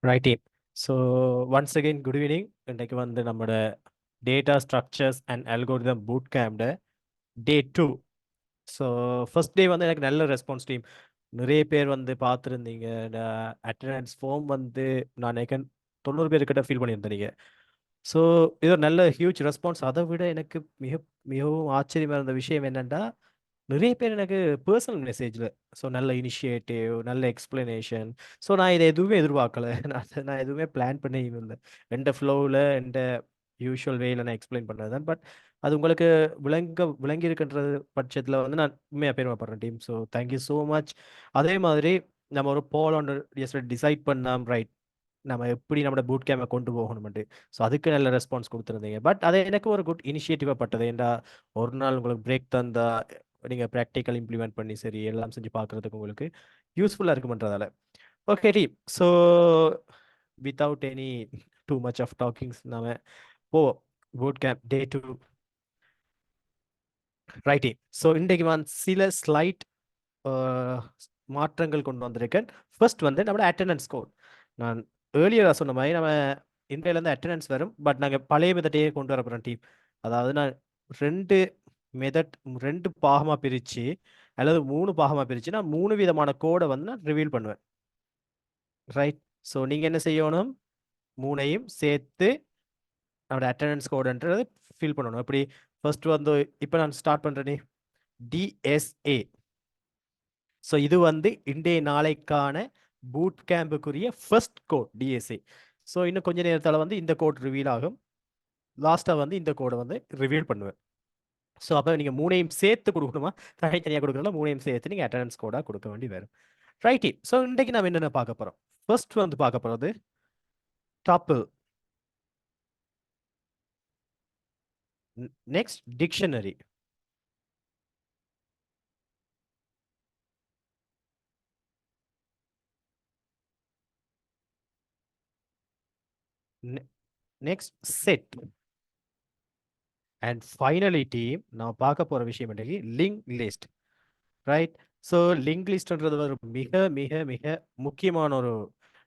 Right team. So once again, good evening. இன்றைக்கு வந்து நம்மளோட data structures and algorithm boot கேம்ப்ட டே 2. ஸோ ஃபர்ஸ்ட் டே வந்து எனக்கு நல்ல ரெஸ்பான்ஸ் டீம். நிறைய பேர் வந்து பார்த்துருந்தீங்க. அட்டண்டன்ஸ் ஃபார்ம் வந்து நான் நினைக்கிறேன் 90 பேர்கிட்ட ஃபில் பண்ணியிருந்தீங்க. ஸோ இது ஒரு நல்ல ஹியூஜ் ரெஸ்பான்ஸ். அதை விட எனக்கு மிகவும் ஆச்சரியமாக இருந்த விஷயம் என்னென்னா, நிறைய பேர் எனக்கு பர்சனல் மெசேஜில் ஸோ நல்ல இனிஷியேட்டிவ், நல்ல எக்ஸ்பிளனேஷன். ஸோ நான் இதை எதுவுமே எதிர்பார்க்கல. நான் எதுவுமே பிளான் பண்ணி இல்லை. எந்த ஃப்ளோவில் எந்த யூஷுவல் வேயில் நான் எக்ஸ்பிளைன் பண்ணுறது தான். பட் அது உங்களுக்கு விளங்கி இருக்குன்றது பட்சத்தில் வந்து நான் உண்மையாக பெருமைப்படுறேன் team. So thank you so much. அதே மாதிரி நம்ம ஒரு போல் ஒன்று டிசைட் பண்ணாம், ரைட், நம்ம எப்படி நம்மளோட பூட் கேமை கொண்டு போகணும்ட்டு. ஸோ அதுக்கு நல்ல ரெஸ்பான்ஸ் கொடுத்துருந்தீங்க. பட் அது எனக்கு ஒரு குட் இனிஷியேட்டிவாக பட்டது. ஏன்டா ஒரு நாள் உங்களுக்கு பிரேக் தந்தா நீங்கள் ப்ராக்டிக்கல் இம்ப்ளிமெண்ட் பண்ணி சரி எல்லாம் செஞ்சு பார்க்குறதுக்கு உங்களுக்கு யூஸ்ஃபுல்லாக இருக்குமன்றதால. Okay team. So without any too much of talkings நாம போவோம் boot camp day 2. Right team. So இன்றைக்கு வந்து சில ஸ்லைட் மாற்றங்கள் கொண்டு வந்திருக்கேன். ஃபர்ஸ்ட் வந்து நம்மளோட அட்டெண்டன்ஸ் கோட். நான் ஏர்லியராக சொன்ன மாதிரி நம்ம இன்றையிலேருந்து அட்டெண்டன்ஸ் வரும். பட் நாங்கள் பழைய மெத்தடையே கொண்டு வர போகிறோம் டீம். அதாவது நான் ரெண்டு மெத்தட், ரெண்டு பாகமாக பிரித்து அல்லது 3 பாகமாக பிரித்து நான் 3 விதமான கோடை வந்து நான் ரிவீல் பண்ணுவேன். ரைட். ஸோ நீங்கள் என்ன செய்யணும், 3ஐயும் சேர்த்து நம்மளோட அட்டெண்டன்ஸ் கோடுன்றது ஃபில் பண்ணணும். எப்படி ஃபர்ஸ்ட் வந்து இப்போ நான் ஸ்டார்ட் பண்ணுறேனே டிஎஸ்ஏ. ஸோ இது வந்து இன்றைய நாளைக்கான பூட் கேம்புக்குரிய ஃபர்ஸ்ட் கோட் டிஎஸ்ஏ. ஸோ இன்னும் கொஞ்ச நேரத்தில் வந்து இந்த கோட் ரிவீல் ஆகும். லாஸ்ட்டாக வந்து இந்த கோடை வந்து ரிவீல் பண்ணுவேன். ஸோ அப்போ நீங்கள் 3ஐயும் சேர்த்து கொடுக்கணுமா, தனித்தனியாக கொடுக்கணும்னா 3ஐயும் சேர்த்து நீங்கள் அட்டெண்டன்ஸ் கோடாக கொடுக்க வேண்டி வரும். ரைட்டி. ஸோ இன்றைக்கு நம்ம என்னென்ன பார்க்க போகிறோம். ஃபர்ஸ்ட் வந்து பார்க்க போகிறது tuple, next dictionary, next set, and finally team நான் பார்க்க போகிற விஷயம் இன்றைக்கு link list. Right. So link லிஸ்ட்ன்றது ஒரு மிக மிக மிக முக்கியமான ஒரு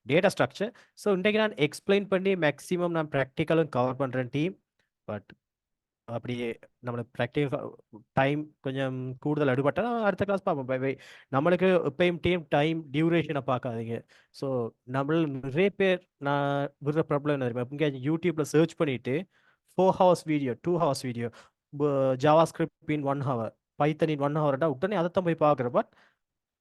டேட்டா ஸ்ட்ரக்சர். ஸோ இன்றைக்கு நான் எக்ஸ்பிளைன் பண்ணி மேக்ஸிமம் நான் ப்ராக்டிக்கலும் கவர் பண்ணுறேன் டீம். பட் அப்படியே நம்மளுக்கு ப்ராக்டிக்கல் டைம் கொஞ்சம் கூடுதல் அடுபட்டால் அடுத்த கிளாஸ் பார்ப்போம். Bye bye. நம்மளுக்கு எப்பயும் டைம் டியூரேஷனை பார்க்காதீங்க. ஸோ நம்மள நிறைய பேர் நான் விடுற ப்ராப்ளம் என்ன தெரியுமா, இங்கே யூடியூப்பில் சர்ச் பண்ணிவிட்டு 4 hours video, 2 hours video, JavaScript in 1 hour, Python in 1 hour, உடனே அதைத்தான் போய் பார்க்குறேன். பட்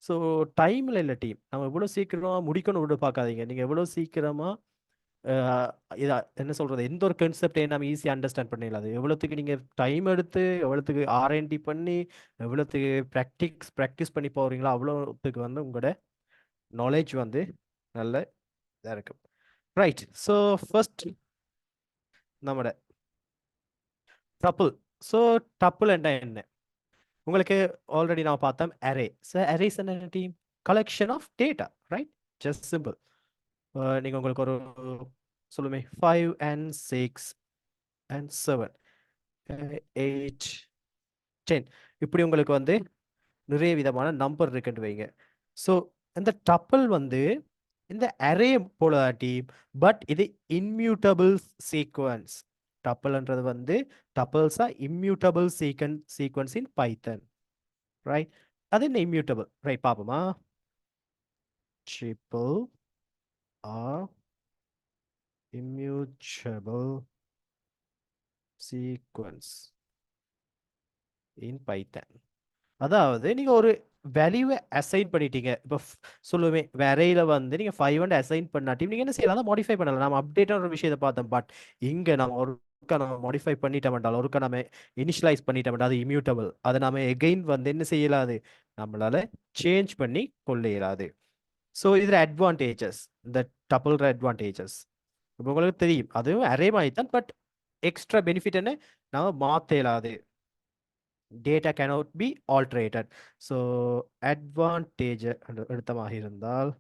ஸோ டைமில் இல்லை டீம். நம்ம எவ்வளோ சீக்கிரமாக முடிக்கணும் விட பார்க்காதீங்க. நீங்கள் எவ்வளோ சீக்கிரமாக இதா என்ன சொல்கிறது, எந்த ஒரு கான்செப்டையும் நம்ம ஈஸியாக அண்டர்ஸ்டாண்ட் பண்ணிடலாம். அது எவ்வளோத்துக்கு நீங்கள் டைம் எடுத்து, எவ்வளோத்துக்கு ஆர்என்டி பண்ணி, எவ்வளோத்துக்கு ப்ராக்டிஸ் பண்ணி போகிறீங்களோ அவ்வளோத்துக்கு வந்து உங்களோட நாலேஜ் வந்து நல்ல இதாக இருக்கும். ரைட். ஸோ ஃபர்ஸ்ட் நம்மளோட டப்புள். ஸோ டப்புள் என்ன உங்களுக்கு ஆல்ரெடி நான் பார்த்தோம் அரே. ஸோ அரேஸ் என்ன team, collection of data. Right. Just simple. நீங்கள் உங்களுக்கு ஒரு சொல்லுமே 5 and 6 and 7 8 10 இப்படி உங்களுக்கு வந்து நிறைய விதமான நம்பர் இருக்குன்னு வைங்க. ஸோ இந்த டப்பிள் வந்து இந்த அரே போல டீம். பட் இது இன்மியூட்டபிள் சீக்வன்ஸ். டப்பிள்ன்றது வந்து டப்பிள்ஸா immutable sequence in Python. Right. அது என்ன இம்மியூட்டபிள்? ரைட், பார்ப்போமா. Tuples are immutable sequence in Python. அதாவது நீங்க ஒரு வேல்யூவை அசைன் பண்ணிட்டீங்க. இப்போ சொல்லுவே அரேல வந்து நீங்க 5 வந்து அசைன் பண்ணாட்டி நீங்க என்ன செய்யலாம், மாடிஃபை பண்ணலாம். நம்ம அப்டேட்டான ஒரு விஷயத்தை பார்த்தோம். பட் இங்க நம்ம ஒருக்கா நம்ம மாடிஃபை பண்ணிட்டோம்ட்டாலும், ஒருக்கா நம்ம இனிஷியலைஸ் பண்ணிட்டோம்ட்டா அது இம்யூட்டபிள். அதை நம்ம எகெயின் வந்து என்ன செய்யலாது, நம்மளால சேஞ்ச் பண்ணி கொள்ள இயலாது. ஸோ இதில் அட்வான்டேஜஸ், இந்த டபுள் அட்வான்டேஜஸ் இப்போ உங்களுக்கு தெரியும். அதுவும் அரே மாதிரி தான். பட் எக்ஸ்ட்ரா பெனிஃபிட் என்ன, நம்ம மாற்ற இயலாது. Data cannot be alterated. So advantage எடுத்தமாக இருந்தால்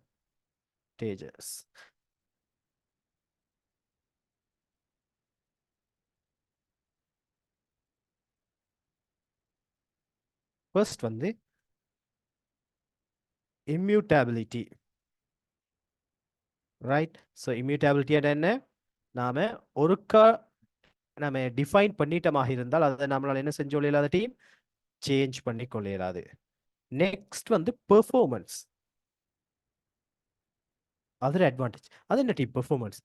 டேஜஸ் ஃபர்ஸ்ட் வந்து இம்யூட்டபிலிட்டி. ரைட். ஸோ இம்யூட்டபிலிட்டி என்ன? நாம ஒருக்கா நம்ம டிஃபைன் பண்ணிட்டமாக இருந்தால் அதை நம்மளால என்ன செஞ்சு கொள்ள டீம் சேஞ்ச் பண்ணி கொள்ள இயலாது. நெக்ஸ்ட் வந்து பெர்ஃபார்மன்ஸ். அது ஒரு அட்வான்டேஜ். அது என்ன டீம் பெர்ஃபார்மன்ஸ்?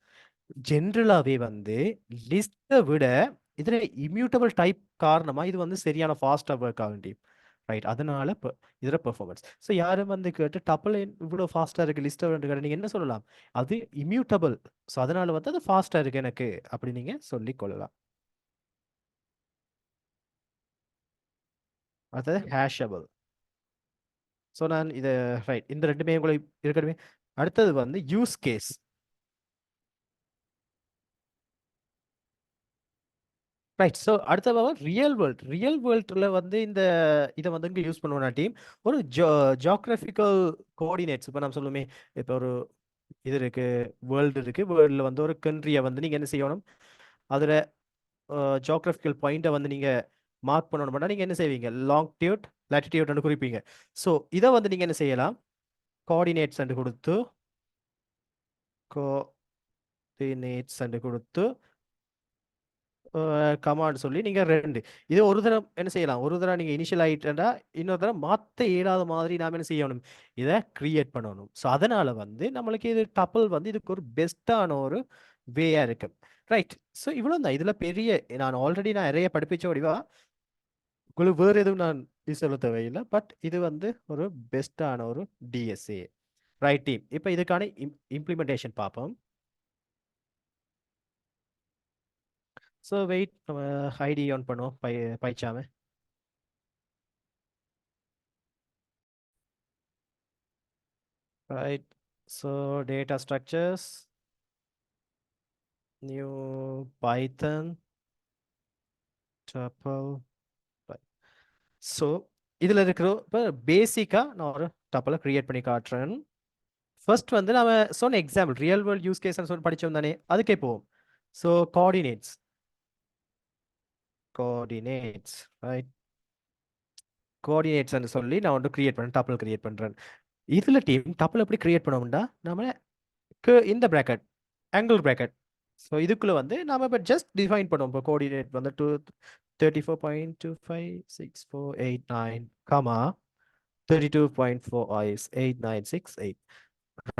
ஜென்ரலாகவே வந்து லிஸ்ட்டை விட இதில் இம்யூட்டபிள் டைப் காரணமாக இது வந்து சரியான ஃபாஸ்ட்டாக ஒர்க் ஆகும் டீம். ரைட். அதனால இதில் பெர்ஃபார்மன்ஸ். ஸோ யாரும் வந்து கேட்டு டப்பிள் இவ்வளோ ஃபாஸ்ட்டாக இருக்குது லிஸ்ட்டை வந்து கேட்டு நீங்கள் என்ன சொல்லலாம்? அது இம்யூட்டபிள். ஸோ அதனால வந்து அது ஃபாஸ்ட்டாக இருக்குது எனக்கு அப்படி நீங்கள் சொல்லிக் கொள்ளலாம். அது ஹேஷபிள். ஸோ நான் இதை ரைட் இந்த ரெண்டுமே உங்களுக்கு இருக்கணுமே. அடுத்தது வந்து யூஸ் கேஸ். ரைட். ஸோ அடுத்த ரியல் வேர்ல்டில் வந்து இதை வந்து இங்கே யூஸ் பண்ணுவோம் டீம். ஒரு ஜியாகிரபிக்கல் கோஆர்டினேட்ஸ் இப்போ நம்ம சொல்லுமே, இப்போ ஒரு இது இருக்கு, வேர்ல்டு இருக்கு, வேர்ல்டில் வந்து ஒரு கண்ட்ரியை வந்து நீங்கள் என்ன செய்யணும், அதில் ஜியாகிரபிக்கல் பாயிண்ட்டை வந்து நீங்கள் மார்க் பண்ணணும்னா நீங்கள் என்ன செய்வீங்க, லாங்கிடியூட் லாட்டிடியூட்னு குறிப்பீங்க. ஸோ இதை வந்து நீங்கள் என்ன செய்யலாம், கோஆர்டினேட்ஸ் கொடுத்து கோஆர்டினேட்ஸ் கொடுத்து கமாண்ட் சொல்லி நீங்கள் ரெண்டு இது ஒரு தடவை என்ன செய்யலாம், ஒரு தடவை நீங்கள் இனிஷியல் ஆகிட்டா இன்னொரு தடவை மாற்ற இயலாத மாதிரி நாம் என்ன செய்யணும், இதை கிரியேட் பண்ணணும். ஸோ அதனால் வந்து நம்மளுக்கு இது டப்பிள் வந்து இதுக்கு ஒரு பெஸ்ட்டான ஒரு வேயாக இருக்கு. ரைட். ஸோ இவ்வளோ தான் இதில் பெரிய நான் ஆல்ரெடி நிறைய படிப்பிச்ச வடிவா உங்களுக்கு வேறு எதுவும் நான் சொல்ல தேவையில்லை. பட் இது வந்து ஒரு பெஸ்ட்டான ஒரு டிஎஸ்ஏ. Right team. இப்போ இதுக்கான இம்ப்ளிமெண்டேஷன் பார்ப்போம். ஸோ வெயிட், நம்ம ஐடி ஆன் பண்ணுவோம் பைச்சாம. Right. So data structures, new Python, tuple. Right. So இதில் இருக்கிற இப்போ பேசிக்காக நான் ஒரு டப்பில் க்ரியேட் பண்ணி காட்டுறேன். ஃபர்ஸ்ட் வந்து நம்ம சொன்ன example real world use case சொல்லி படித்தோம் தானே, அதுக்கே போவோம். So coordinates right. கோஆர்டினேட்ஸ்ன்னு சொல்லி நான் வந்து க்ரியேட் பண்ணேன், டப்பில் க்ரியேட் பண்ணுறேன். இதில் டீம் டப்பில் எப்படி க்ரியேட் பண்ணோம்னா நம்ம இந்த ப்ராக்கெட் ஆங்கிள் ப்ராக்கெட். ஸோ இதுக்குள்ளே வந்து நாம் இப்போ ஜஸ்ட் டிஃபைன் பண்ணுவோம். இப்போ கோஆர்டினேட் வந்து 34.256489 comma 32.4 is 8968.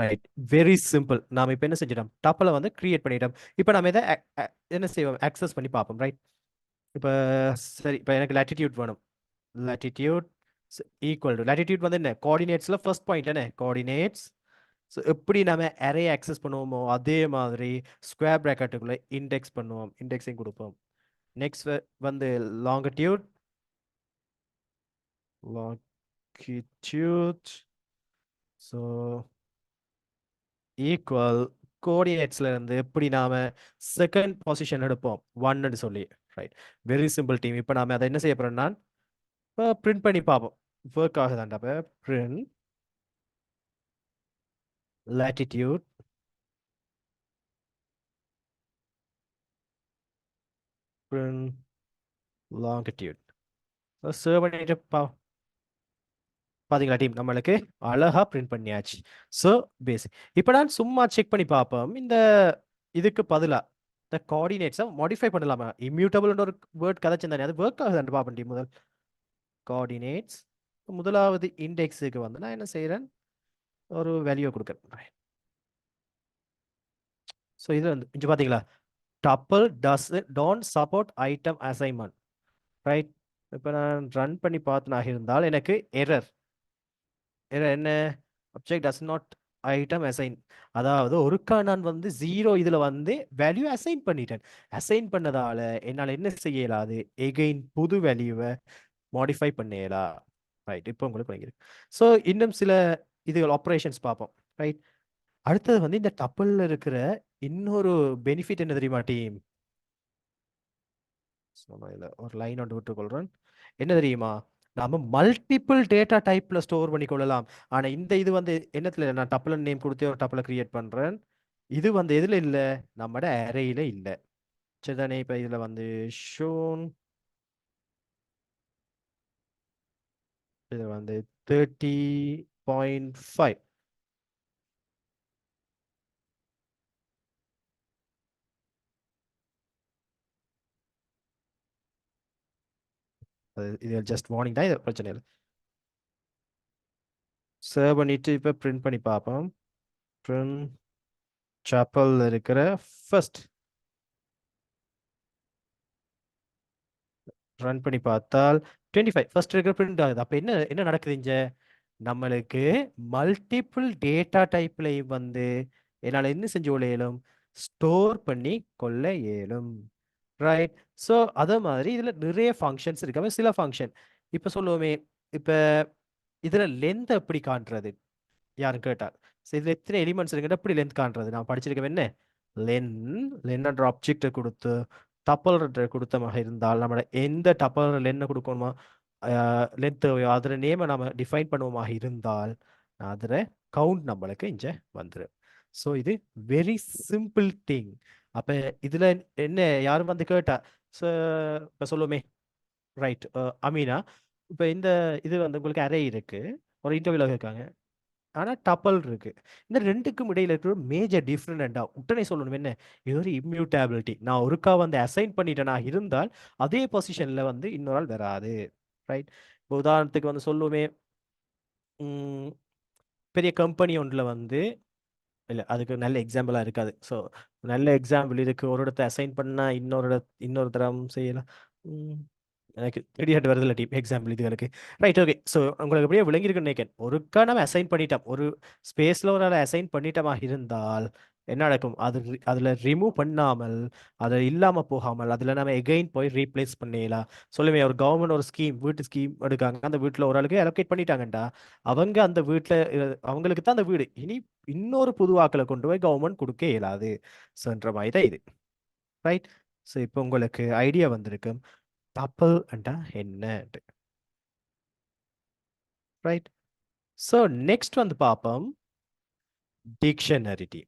Right. Very simple. நாம் இப்போ என்ன செஞ்சிட்டோம், டப்பில் வந்து கிரியேட் பண்ணிட்டோம். இப்போ நம்ம இதை என்ன செய்வோம், ஆக்சஸ் பண்ணி பார்ப்போம். ரைட். இப்போ சரி, இப்போ எனக்கு லாட்டிடியூட் வேணும். லாட்டிடியூட் ஈக்குவல் டு லாட்டிடியூட் வந்து என்ன, கோஆர்டினேட்ஸில் ஃபர்ஸ்ட் பாயிண்ட் என்ன கோஆர்டினேட்ஸ். ஸோ எப்படி நம்ம அரே ஆக்சஸ் பண்ணுவோமோ அதே மாதிரி ஸ்கொயர் ப்ராக்கெட்டுக்குள்ளே இண்டெக்ஸ் பண்ணுவோம், இண்டெக்ஸிங் கொடுப்போம். நெக்ஸ்ட் வந்து லாங்கிடியூட் ஸோ ஈக்குவல் கோஆர்டினேட்ஸ்ல இருந்து எப்படி நாம செகண்ட் பொசிஷன் எடுப்போம் 1ன்னு சொல்லி. ரைட். Very simple team. இப்போ நாம அதை என்ன செய்ய போறோம்னா இப்போ பிரிண்ட் பண்ணி பார்ப்போம் ஒர்க் ஆகுதாண்டா. இப்போ print latitude print longitude. Save பண்ணிட்டு பாத்தீங்களா டீம், நம்மளுக்கு அழகா பிரிண்ட் பண்ணியாச்சு. So basic. இப்போ நான் சும்மா செக் பண்ணி பார்ப்போம், இந்த இதுக்கு பதிலாக இந்த கோஆர்டினேட்ஸை மாடிஃபை பண்ணலாமா. இம்யூட்டபிள்ன்ற ஒரு வேர்ட் கதைச்சிருந்தானே, அது ஒர்க் ஆகுதான்னு பார்ப்போம் டீம். முதல் கோஆர்டினேட்ஸ் முதலாவது இண்டெக்ஸுக்கு வந்து நான் என்ன செய்கிறேன், ஒரு வேல்யூ கொடுக்குறேன். ஸோ இது வந்து இங்கே பார்த்தீங்களா, tuple don't support item assignment. Right. இப்போ நான் ரன் பண்ணி பார்த்தனாக இருந்தால் எனக்கு எரர் என்ன, object does not item assign. அதாவது ஒருக்கா நான் வந்து 0 இதில் வந்து வேல்யூ அசைன் பண்ணிட்டேன். அசைன் பண்ணதால என்னால் என்ன செய்ய இயலாது, எகெயின் புது வேல்யூவை மாடிஃபை பண்ண இயலா. ரைட். இப்போ உங்களுக்கு புரியுது. ஸோ இன்னும் சில இதுகள் ஆப்ரேஷன்ஸ் பார்ப்போம். ரைட். அடுத்தது வந்து இந்த டப்பிளில் இருக்கிற இன்னொரு பெனிஃபிட் என்ன தெரியுமா டீம். ஒரு லைன் ஒன்று விட்டுக்கொள்றேன். என்ன தெரியுமா, நாம மல்டிபிள் டேட்டா டைப்ல ஸ்டோர் பண்ணி கொள்ளலாம். ஆனா இந்த இது வந்து என்னத்துல, நான் டப்பிள் நேம் கொடுத்து ஒரு டப்பிள் கிரியேட் பண்றேன். இது வந்து எதுல இல்ல, நம்மட அரேயில இல்ல. சரிதானே. இப்ப இதுல வந்து ஷோன் இது வந்து 30.5 இது ஜஸ்ட் வார்னிங் தான், இது பிரச்சனை இல்லை. சேவ் பண்ணிட்டு இப்போ பிரிண்ட் பண்ணி பார்ப்போம். பிரிண்ட் சாப்பல் இருக்கிற ஃபர்ஸ்ட் ரன் பண்ணி பார்த்தால் 25 ஃபர்ஸ்ட் இருக்கிற பிரிண்ட் ஆகுது. அப்போ என்ன என்ன நடக்குது இங்க? நம்மளுக்கு மல்டிபிள் டேட்டா டைப்ல வந்து என்னால் என்ன செஞ்சு கொள்ள இயலும்? ஸ்டோர் பண்ணி கொள்ள இயலும். ரைட். ஸோ அதே மாதிரி இதில் நிறைய ஃபங்க்ஷன்ஸ் இருக்காம சில ஃபங்க்ஷன் இப்போ சொல்லுவோமே, இப்போ இதில் லென்த் எப்படி காண்றது யாரும் கேட்டால், ஸோ இதில் எத்தனை எலிமெண்ட்ஸ் இருக்குன்னு எப்படி லென்த் காண்றது? நான் படிச்சிருக்கேன் என்ன லென்ன்ற ஆப்ஜெக்டை கொடுத்து டப்பல் கொடுத்தமாக இருந்தால் நம்மளோட எந்த டப்பல் லென்னை கொடுக்கணுமா லென்த் அதில் நேமை நம்ம டிஃபைன் பண்ணுவோமாக இருந்தால் அதில் கவுண்ட் நம்மளுக்கு இங்கே வந்துடும். ஸோ இது வெரி சிம்பிள் திங். அப்போ இதில் என்ன யாரும் வந்து கேட்டா, ஸோ இப்போ சொல்லுவோமே, ரைட் அமீனா, இப்போ இந்த இது வந்து உங்களுக்கு அரே இருக்கு, ஒரு இன்டர்வியூவில் கேட்காங்க, ஆனால் டப்பல் இருக்கு. இந்த ரெண்டுக்கும் இடையில இருக்கிற மேஜர் டிஃப்ரெண்டா உடனே சொல்லணும் என்ன? இது ஒரு இம்யூட்டபிலிட்டி. நான் ஒருக்கா வந்து அசைன் பண்ணிட்டேனா இருந்தால் அதே பொசிஷன்ல வந்து இன்னொரு ஆள் வராது. ரைட். இப்போ உதாரணத்துக்கு வந்து சொல்லுவோமே, பெரிய கம்பெனி ஒன்றில் வந்து இல்லை, அதுக்கு நல்ல எக்ஸாம்பிளாக இருக்காது. ஸோ நல்ல எக்ஸாம்பிள் இருக்கு, ஒரு இடத்த அசைன் பண்ணால் இன்னொரு தரம் செய்யலாம். எனக்கு தெரியாட்டு வருதில்ல டீப் எக்ஸாம்பிள் இது எனக்கு. Right, okay. ஸோ உங்களுக்கு எப்படியே விளங்கியிருக்குன்னு நினைக்கிறேன். ஒருக்கா நம்ம அசைன் பண்ணிட்டோம், ஒரு ஸ்பேஸில் ஒரு அசைன் பண்ணிட்டோமா இருந்தால் என்ன நடக்கும்? அதில் ரிமூவ் பண்ணாமல், அதை இல்லாமல் போகாமல் அதில் நம்ம எகெயின் போய் ரீப்ளேஸ் பண்ணிடலாம். சொல்லுவேன், ஒரு கவர்மெண்ட் ஒரு வீட்டு ஸ்கீம் எடுக்காங்க, அந்த வீட்டில் ஒரு ஆளுக்கு அலோகேட் பண்ணிட்டாங்கண்டா, அவங்க அந்த வீட்டில் அவங்களுக்கு தான் அந்த வீடு, இனி இன்னொரு புது வாக்களை கொண்டு போய் கவர்மெண்ட் கொடுக்க இயலாது. ஸோன்ற மாதிரி தான் இது. ரைட். ஸோ இப்போ உங்களுக்கு ஐடியா வந்திருக்கு டப்பல் அண்டா என்ன. ரைட். ஸோ நெக்ஸ்ட் வந்து பார்ப்போம் டிக்ஷனரி.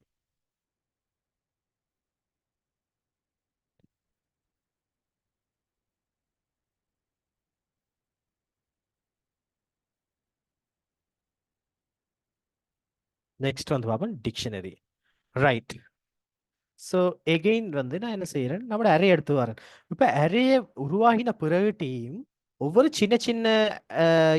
நெக்ஸ்ட் வந்து பார்ப்போம் டிக்ஷனரி. ரைட். ஸோ எகெயின் வந்து நான் என்ன செய்யறேன், நம்மளோட அரே எடுத்து வரேன். இப்போ அரே உருவாகின பிறகு டீம் ஒவ்வொரு சின்ன சின்ன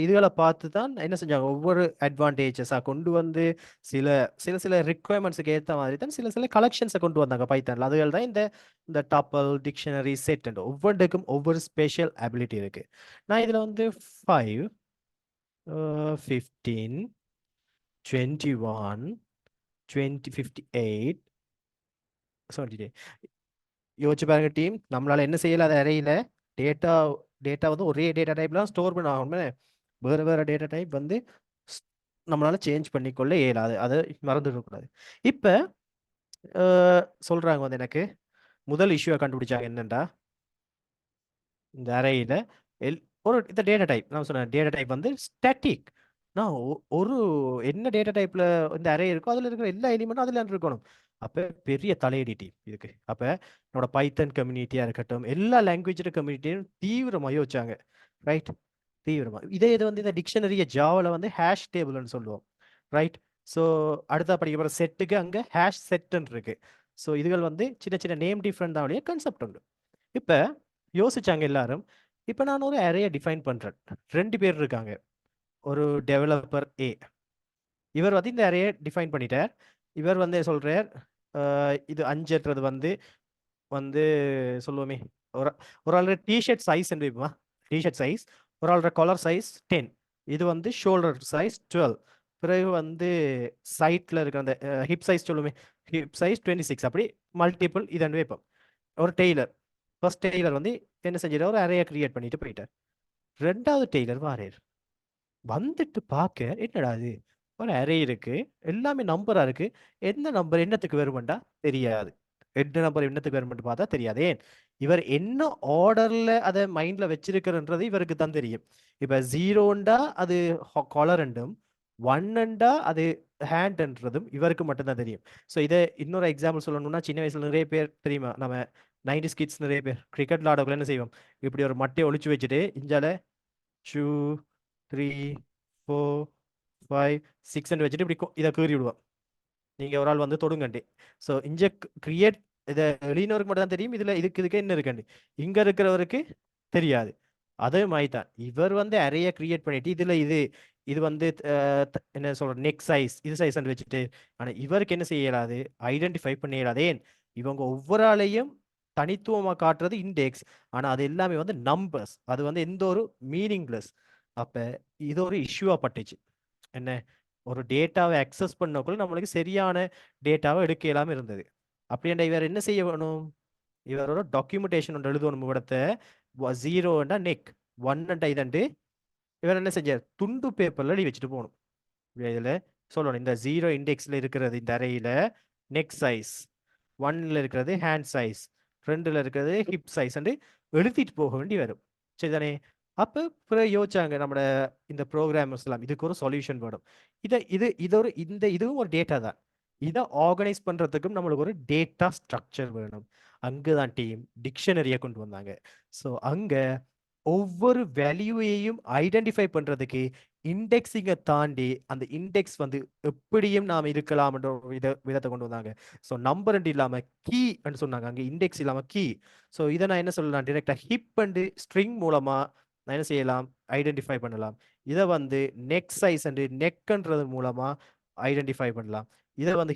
இதுகளை பார்த்து தான் என்ன செஞ்சாங்க, ஒவ்வொரு அட்வான்டேஜஸாக கொண்டு வந்து சில சில சில ரிக்குவயர்மெண்ட்ஸுக்கு ஏற்ற மாதிரி தான் சில சில கலெக்ஷன்ஸை கொண்டு வந்தாங்க பைத்தானில். அதுகள் தான் இந்த இந்த டப்பல் டிக்ஷனரி செட் ஒவ்வொன்றுக்கும் ஒவ்வொரு ஸ்பெஷல் அபிலிட்டி இருக்கு. நான் இதில் வந்து 5 15 21 20 58 70 யோசிச்சு பாருங்க டீம், நம்மளால என்ன செய்யல அது அறையில டேட்டா டேட்டா வந்து ஒரே டேட்டா டைப்லாம் ஸ்டோர் பண்ண ஆகணுமே, வேறு வேறு டேட்டா டைப் வந்து நம்மளால சேஞ்ச் பண்ணிக்கொள்ள இயலாது, அதை மறந்துடக்கூடாது. இப்போ சொல்றாங்க வந்து எனக்கு முதல் இஷ்யூவை கண்டுபிடிச்சாங்க என்னண்டா, இந்த அறையில் ஒரு இந்த டேட்டா டைப் நான் சொன்னேன், டேட்டா டைப் வந்து ஸ்டாட்டிக். நான் ஒரு என்ன டேட்டா டைப்ல இந்த அரே இருக்கோ அதில் இருக்கிற எல்லா எலிமெண்ட்டும் அதில் இருக்கணும். அப்போ பெரிய தலையடி டீம் இதுக்கு. அப்போ என்னோட பைத்தன் கம்யூனிட்டியாக இருக்கட்டும், எல்லா லாங்குவேஜோட கம்யூனிட்டியும் தீவிரமாக யோசிச்சாங்க. ரைட். தீவிரமாக இதே இது வந்து இந்த டிக்ஷனரியை ஜாவில் வந்து ஹேஷ் டேபிள்னு சொல்லுவோம். ரைட். ஸோ அடுத்த படிக்க போகிற செட்டுக்கு அங்கே ஹேஷ் செட்டுன்னு இருக்கு. ஸோ இதுகள் வந்து சின்ன சின்ன நேம் டிஃப்ரெண்ட் தான் கன்செப்ட் உண்டு. இப்போ யோசிச்சாங்க எல்லாரும், இப்போ நான் ஒரு அரேயை டிஃபைன் பண்ணுறேன், 2 பேர் இருக்காங்க, ஒரு டெவலப்பர் ஏ, இவர் வந்து இந்த அரேயை டிஃபைன் பண்ணிட்டார். இவர் வந்து சொல்றார் இது 5ன்றது வந்து வந்து சொல்லுவோமே, ஒரு ஒரு ஆளோட டிஷர்ட் சைஸ் வைப்போமா, டிஷர்ட் சைஸ், ஒரு ஆளோட கலர் சைஸ் 10, இது வந்து ஷோல்டர் சைஸ் 12, பிறகு வந்து சைட்டில் இருக்கிற அந்த ஹிப் சைஸ் சொல்லுவோமே, ஹிப் சைஸ் 26, அப்படி மல்டிபிள் இதன் வைப்போம். ஒரு டெய்லர், ஃபர்ஸ்ட் டெய்லர் வந்து என்ன செஞ்சிட்டார், ஒரு அரேயை கிரியேட் பண்ணிட்டு போயிட்டார். 2வது டெய்லர் வாரேர், வந்துட்டு பார்க்க என்னடா அது ஒரு அரே இருக்கு, எல்லாமே நம்பரா இருக்கு, எந்த நம்பர் என்னத்துக்கு வருமெண்டா தெரியாது, எந்த நம்பர் என்னத்துக்கு வருமென்று பார்த்தா தெரியாது. ஏன், இவர் என்ன ஆர்டர்ல அதை மைண்ட்ல வச்சிருக்கிறன்றது இவருக்கு தான் தெரியும். இப்ப 0ண்டா அது காலர்ண்டும், 1ண்டா அது ஹேண்ட்ன்றதும் இவருக்கு மட்டும்தான் தெரியும். ஸோ இதை இன்னொரு எக்ஸாம்பிள் சொல்லணும்னா, சின்ன வயசுல நிறைய பேர் தெரியுமா, நம்ம 90s கிட்ஸ் நிறைய பேர் கிரிக்கெட் விளாடக்குள்ள என்ன செய்வோம், இப்படி ஒரு மட்டையை ஒளிச்சு வச்சுட்டு இஞ்சால 2 3 4 5 6 வச்சுட்டு இப்படி இதை கீறி விடுவோம், நீங்க ஒரு ஆள் வந்து தொடுங்கண்டி. ஸோ இங்க கிரியேட் இதை வெளியினருக்கு மட்டும் தான் தெரியும், இதுல இதுக்கு என்ன இருக்குண்டு இங்க இருக்கிறவருக்கு தெரியாது. அதே மாதிரி தான் இவர் வந்து அரேயை கிரியேட் பண்ணிட்டு இதுல இது இது வந்து என்ன சொல்ற நெக் சைஸ் இது சைஸ் வச்சுட்டு ஆனா இவருக்கு என்ன செய்ய இயலாது, ஐடென்டிஃபை பண்ண இயலாது. ஏன் இவங்க ஒவ்வொரு ஆளையும் தனித்துவமா காட்டுறது இண்டெக்ஸ், ஆனா அது எல்லாமே வந்து நம்பர்ஸ், அது வந்து எந்த ஒரு மீனிங்லெஸ். அப்ப இது ஒரு இஷ்யூவா பட்டுச்சு. என்ன, ஒரு டேட்டாவை அக்சஸ் பண்ணக்குள்ள நம்மளுக்கு சரியான டேட்டாவை எடுக்க இயலாம இருந்தது. அப்படின்னா இவர் என்ன செய்ய வேணும், இவரோட டாக்குமெண்டேஷன் ஒன்று எழுதணும். இடத்த 0 நெக் 1 இதண்டு இவர் என்ன செஞ்சார், துண்டு பேப்பர்ல எழுதி வச்சுட்டு போகணும். இதுல சொல்லணும் இந்த 0 இண்டெக்ஸ்ல இருக்கிறது இந்த அறையில நெக் சைஸ், 1ல இருக்கிறது ஹேண்ட் சைஸ், 2ல இருக்கிறது ஹிப் சைஸ் எழுதிட்டு போக வேண்டி வரும். சரிதானே? அப்போ பிறகு யோசிச்சாங்க நம்ம இந்த ப்ரோக்ராமர்ஸ் எல்லாம் இதுக்கு ஒரு சொல்யூஷன் வேணும். இதுவும் ஒரு டேட்டா தான். இதை ஆர்கனைஸ் பண்றதுக்கும் நம்மளுக்கு ஒரு டேட்டா ஸ்ட்ரக்சர் வேணும். அங்குதான் டீம் டிக்ஷனரியை கொண்டு வந்தாங்க. ஸோ அங்க ஒவ்வொரு வேல்யூவையும் ஐடென்டிஃபை பண்றதுக்கு இண்டெக்ஸிங்கை தாண்டி அந்த இண்டெக்ஸ் வந்து எப்படியும் நாம் இருக்கலாம்ன்ற ஒரு விதத்தை கொண்டு வந்தாங்க. ஸோ நம்பர் இல்லாம கீ சொன்னாங்க, அங்கே இண்டெக்ஸ் இல்லாம கீ. ஸோ இதை நான் என்ன சொல்லலாம், டிரெக்டா ஹிப் அண்டு ஸ்ட்ரிங் மூலமா நான் என்ன செய்யலாம், ஐடென்டிஃபை பண்ணலாம். இதை வந்து நெக் சைஸ் அண்டு நெக்ன்றது மூலமா ஐடென்டிஃபை பண்ணலாம். இதை வந்து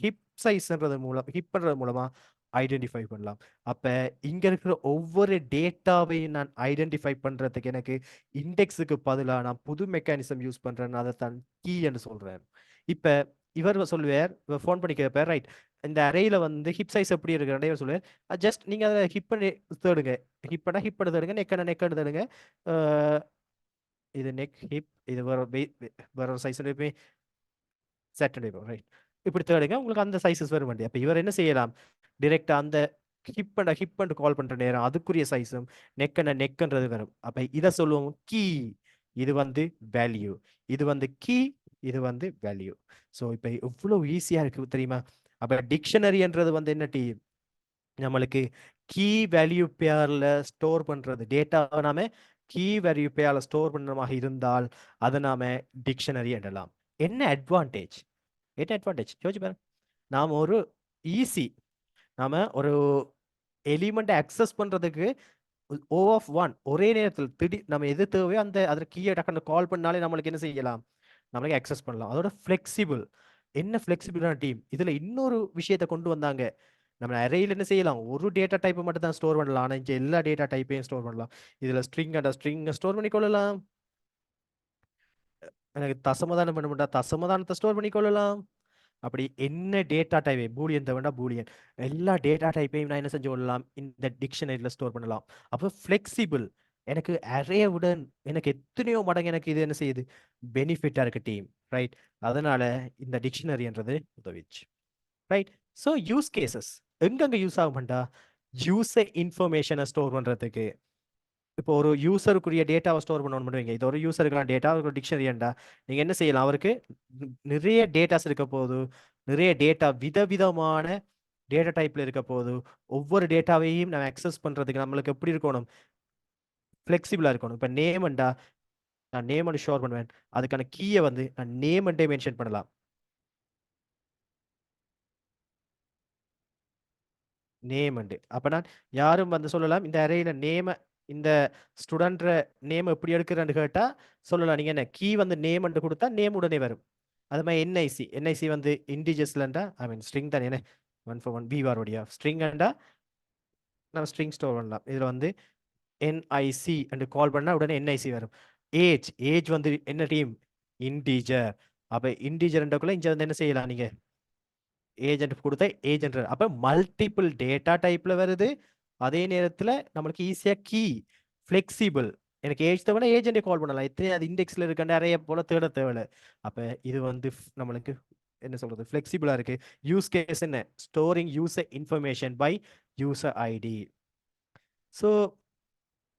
ஹிப் சைஸ்ன்றது மூலமா ஐடென்டிஃபை பண்ணலாம். அப்ப இங்க இருக்கிற ஒவ்வொரு டேட்டாவையும் நான் ஐடென்டிஃபை பண்றதுக்கு எனக்கு இண்டெக்ஸுக்கு பதிலாக நான் புது மெக்கானிசம் யூஸ் பண்றேன், அதை தான் கீ என்று சொல்றேன். இப்ப இவர் சொல்லுவார், ஃபோன் பண்ணி கேட்பார், ரைட் இந்த அரேல வந்து ஹிப் சைஸ் எப்படி இருக்கு இவர் சொல்லுவார், ஜஸ்ட் நீங்க அதை ஹிப் பண்ணி தேடுங்க, ஹிப் பண்ண தேடுங்க, நெக் தேடுங்க, இது நெக் ஹிப், இது வேற ஒரு சைஸ் சாட்டர்டே ரைட், இப்படி தேடுங்க, உங்களுக்கு அந்த சைஸஸ் வரும் வேண்டிய. அப்ப இவர் என்ன செய்யலாம், டிரெக்டா அந்த ஹிப் கால் பண்ற நேரம் அதுக்குரிய சைஸும் நெக்ன்றது வரும். அப்ப இதை சொல்லுவோம் கீ, இது வந்து வேல்யூ, இது வந்து கீ, இது வந்து வேல்யூ. ஸோ இப்போ எவ்வளவு ஈஸியா இருக்கு தெரியுமா? அப்ப டிக்ஷனரின்றது வந்து என்ன டீ, நம்மளுக்கு கீ வேல்யூ பேர்ல ஸ்டோர் பண்றது, டேட்டாவை நாம கீ வேல்யூ பேர்ல ஸ்டோர் பண்றமாக இருந்தால் அதை நாம டிக்ஷனரி எனலாம். என்ன அட்வான்டேஜ், யோசிச்சு பாருங்க. நாம ஒரு ஈஸி, நாம ஒரு எலிமெண்ட் அக்சஸ் பண்றதுக்கு ஓ ஆஃப் ஒன் ஒரே நேரத்தில் நம்ம எது தேவையோ அந்த அதில் கீயை டக்குன்னு கால் பண்ணாலே நம்மளுக்கு என்ன செய்யலாம், நம்மளுக்கு அக்சஸ் பண்ணலாம். அதோட ஃப்ளெக்சிபிள், என்ன ஃப்ளெக்சிபிளான டீம். இதுல இன்னொரு விஷயத்தை கொண்டு வந்தாங்க, நம்ம அரேயில் என்ன செய்யலாம், ஒரு டேட்டா டைப்பை மட்டும் தான் ஸ்டோர் பண்ணலாம், ஆனால் இங்கே எல்லா டேட்டா டைப்பையும் ஸ்டோர் பண்ணலாம். இதுல ஸ்ட்ரிங்கை ஸ்டோர் பண்ணிக்கொள்ளலாம், எனக்கு தசமதானம் பண்ண முடியாது தசமதானத்தை ஸ்டோர் பண்ணிக்கொள்ளலாம். அப்படி என்ன டேட்டா டைப், பூலியன் தேவைன்னா பூலியன், எல்லா டேட்டா டைப்பையும் நான் என்ன செஞ்சு கொள்ளலாம், இந்த டிக்ஷனரியில் ஸ்டோர் பண்ணலாம். அப்போ ஃப்ளெக்சிபிள், எனக்கு அரேவுடன் எனக்கு எத்தனையோ மடங்கு எனக்கு இது என்ன செய்யுது, பெனிஃபிட்டா இருக்கு டீம். ரைட், அதனால இந்த டிக்ஷனரின்றது உதவிச்சு. ரைட், ஸோ யூஸ் கேசஸ் எங்கெங்க யூஸ் ஆகும்டா, யூசர் இன்ஃபர்மேஷனை ஸ்டோர் பண்றதுக்கு. இப்போ ஒரு யூசருக்குரிய டேட்டாவை ஸ்டோர் பண்ணணும் பண்ணுவீங்க, இது ஒரு யூசருக்கான டேட்டா, ஒரு டிக்ஷனரியா நீங்க என்ன செய்யலாம், அவருக்கு நிறைய டேட்டாஸ் இருக்க போது, நிறைய டேட்டா விதவிதமான டேட்டா டைப்ல இருக்க போது, ஒவ்வொரு டேட்டாவையும் நம்ம அக்சஸ் பண்றதுக்கு நம்மளுக்கு எப்படி இருக்கணும், ஃபிளெக்சிபிளா இருக்கணும். இப்போ நேம்ண்டா, நான் நேம் அண்ட் ஷோர் பண்ணுவேன், அதுக்கான கீயை வந்து நான் நேம் அண்டே மென்ஷன் பண்ணலாம். நேம் அண்டு அப்ப நான் யாரும் வந்து சொல்லலாம், இந்த அரேல நேம இந்த ஸ்டூடெண்ட் நேம் எப்படி எடுக்கிறேன்னு கேட்டா சொல்லலாம், நீங்க என்ன கீ வந்து நேம் அண்டு கொடுத்தா நேம் உடனே வரும். அது மாதிரி என்ஐசி வந்து இண்டிஜஸ்லண்டா, ஐ மீன் ஸ்ட்ரிங் தான், என்ன 1 for 1 பிவாரோடைய ஸ்ட்ரிங்ண்டா நம்ம ஸ்ட்ரிங் ஸ்டோர் பண்ணலாம். இதுல வந்து என்ஐசி அண்டு கால் பண்ணா உடனே என்ஐசி வரும். ஏஜ் வந்து என்ன டீம், இன்டீஜர். அப்ப இன்டீஜர்ன்றக்குள்ள இங்க வந்து என்ன செய்யலாம், நீங்க ஏஜென்ட் கொடுத்த ஏஜென்ட், அப்ப மல்டிபிள் டேட்டா டைப்ல வருது. அதே நேரத்துல நம்மளுக்கு ஈஸியா கீ ஃபிளெக்சிபிள், எனக்கு ஏஜ் தேவைன்னா ஏஜென்ட்டை கால் பண்ணலாம், எத்தனை அது இண்டெக்ஸ்ல இருக்க நிறைய போல தேட தேவையில்ல. அப்ப இது வந்து நம்மளுக்கு என்ன சொல்றது, ஃபிளெக்சிபிளா இருக்கு. யூஸ் கேஸ் என்ன, storing user information by user ID. So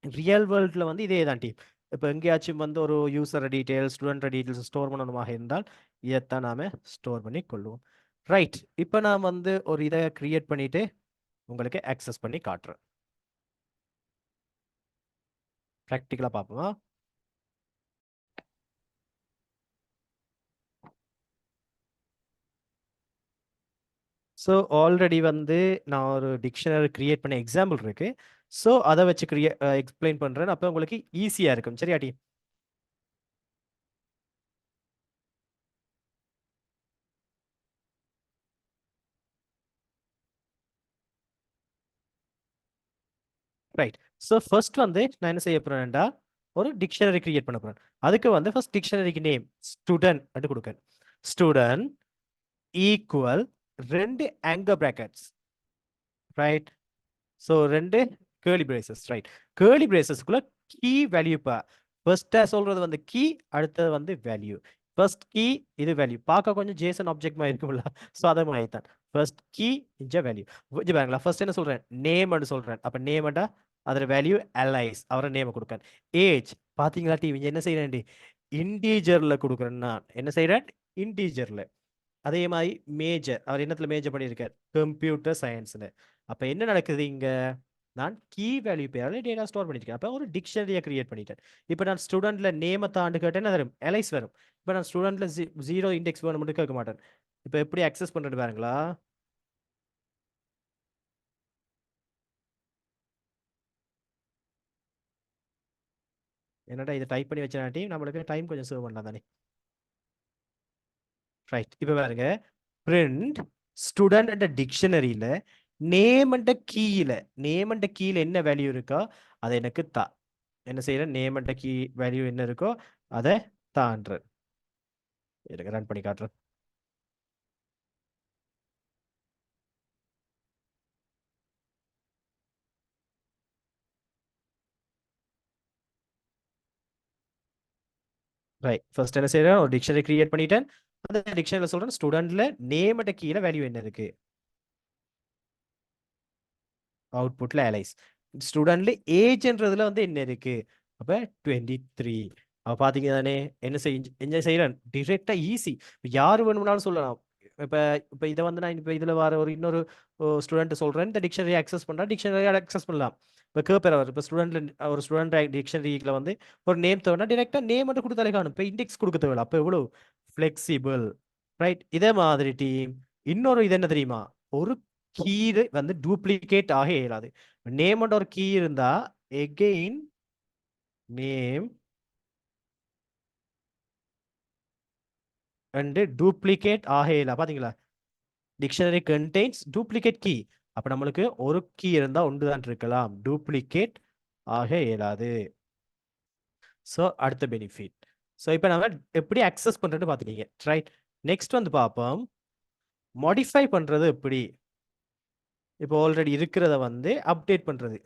real வேர்ல்டில் வந்து இதே தான் டீம். இப்போ எங்கேயாச்சும் வந்து ஒரு user details student details store பண்ணணுமாக இருந்தால் இதைத்தான் நாம ஸ்டோர் பண்ணி கொள்ளுவோம். ரைட், இப்போ நான் வந்து ஒரு இதை கிரியேட் பண்ணிட்டு உங்களுக்கு அக்சஸ் பண்ணி காட்டுறேன், ப்ராக்டிக்கலாக பார்ப்போமா. ஸோ ஆல்ரெடி வந்து நான் ஒரு டிக்ஷனரி கிரியேட் பண்ண எக்ஸாம்பிள் இருக்கு. ஸோ அதை வச்சு எக்ஸ்பிளைன் பண்றேன். அப்போ உங்களுக்கு ஈஸியா இருக்கும். சரியாட்டி? ரைட். ஸோ ஃபர்ஸ்ட் வந்து நான் என்ன செய்ய போறேன்டா, ஒரு டிக்ஷனரி கிரியேட் பண்ண போறேன். அதுக்கு வந்து ஃபர்ஸ்ட் டிக்ஷனரிக்கு நேம் ஸ்டூடெண்ட் அப்படி கொடுக்கேன். Student equal 2 anchor brackets. Right. So 2 curly braces. Right. Curly பிரேசஸ்க்குள்ள கீ வேல்யூ. இப்போ ஃபர்ஸ்ட்டாக சொல்றது வந்து கீ, அடுத்தது வந்து வேல்யூ. ஃபர்ஸ்ட் கீ இது வேல்யூ. பார்க்க கொஞ்சம் ஜேசன் ஆப்ஜெக்ட் மாதிரி இருக்கும்ல, ஸோ அதை மாதிரி தான். ஃபர்ஸ்ட் கீ இஞ்ச வேல்யூ. இது பாருங்களா, ஃபர்ஸ்ட் என்ன சொல்றேன், நேம்னு சொல்றேன். அப்போ நேம்டா அதோட வேல்யூ அலைஸ், அவரை நேமை கொடுக்கேன். ஏஜ் பார்த்தீங்களா டீ, என்ன செய்யறேன், இன்டீஜர்ல கொடுக்குறேன். நான் என்ன செய்யறேன், இன்டீஜர்ல. அதே மாதிரி மேஜர், அவர் என்னத்துல மேஜர் பண்ணியிருக்கார், கம்ப்யூட்டர் சயின்ஸ்னு. அப்போ என்ன நடக்குது இங்க, நான் கீ வேல்யூ பேரால டேட்டா ஸ்டோர் பண்ணியிருக்கேன். அப்போ ஒரு டிக்ஷனரியை கிரியேட் பண்ணிட்டேன். இப்போ நான் ஸ்டூடெண்ட்ல நேமை தாண்டு கேட்டேன்னு வரும், எலைஸ் வரும். இப்போ நான் ஸ்டூடெண்ட்ல 0 இண்டெக்ஸ் வேணும் மட்டும் கேட்க மாட்டேன். இப்போ எப்படி அக்சஸ் பண்ணுறது பாருங்களா. என்னடா இதை டைப் பண்ணி வச்சாட்டி நம்மளுக்கு டைம் கொஞ்சம் சேவ் பண்ணலாம் தானே. ரைட். இப்போ பாருங்க, பிரிண்ட் ஸ்டூடெண்ட் அண்ட் டிக்ஷனரியில நேம் அண்ட் கீயில, நேம் அண்ட் கீயில என்ன வேல்யூ இருக்கோ அதை எனக்கு தா. என்ன செய்யறேன், நேம் அண்ட் கீ வேல்யூ என்ன இருக்கோ அதை தான்ற. எனக்கு ரன் பண்ணி காட்டுறேன். ரைட். ஃபர்ஸ்ட் என்ன செய்யறேன், ஒரு டிக்ஷனரி கிரியேட் பண்ணிட்டேன். அந்த டிக்ஷனரியில சொல்றேன் ஸ்டூடெண்ட்ல நேம் அண்ட் கீயில வேல்யூ என்ன இருக்கு, அவுட்புட்ல அலைஸ். ஸ்டூடெண்ட்ல ஏஜ்ன்றதுல வந்து என்ன இருக்கு, அப்ப 23. அப்ப பாத்தீங்க தானே, என்ன செய்யறேன், டிரெக்டா ஈஸி. யாரு வேணும்னாலும் சொல்லலாம். இப்ப இப்ப இதை வந்து நான் இப்ப இதுல வர ஒரு இன்னொரு ஸ்டூடெண்ட் சொல்றேன், இந்த டிக்ஷனரி அக்சஸ் பண்றேன், டிக்ஷனரி அக்சஸ் பண்ணலாம். இப்போ கேப்பர் அவர், இப்போ ஸ்டூடெண்ட்ல ஒரு ஸ்டூடெண்ட் டிக்ஷனரியில வந்து ஒரு நேம் தேவைன்னா டிரெக்டா நேம் மட்டும் கொடுத்தாலே காணும். இப்போ இண்டெக்ஸ் கொடுக்க தேவையில்ல. அப்போ எவ்வளவு ஃபிளெக்சிபிள். ரைட். இதே மாதிரி டீம் இன்னொரு இது என்ன தெரியுமா, ஒரு கீ வந்து டூப்ளிகேட் ஆக இயலாது. நேம் ஒரு கீ இருந்தா எகெயின் நேம் அண்ட் டூப்ளிகேட் ஆக இயலா. பாத்தீங்களா, டிக்ஷனரி கண்டெய்ன்ஸ் டூப்ளிகேட் கீ. அப்ப நம்மளுக்கு ஒரு கீ இருந்தா ஒன்று தான் இருக்கலாம், டூப்ளிகேட் ஆக இயலாது. ஸோ அடுத்த பெனிஃபிட். ஸோ இப்போ நம்ம எப்படி அக்சஸ் பண்றது பார்த்துட்டீங்க. ரைட். நெக்ஸ்ட் வந்து பார்ப்போம், மாடிஃபை பண்றது எப்படி. இப்போ ஆல்ரெடி இருக்கிறத வந்து அப்டேட் பண்றது.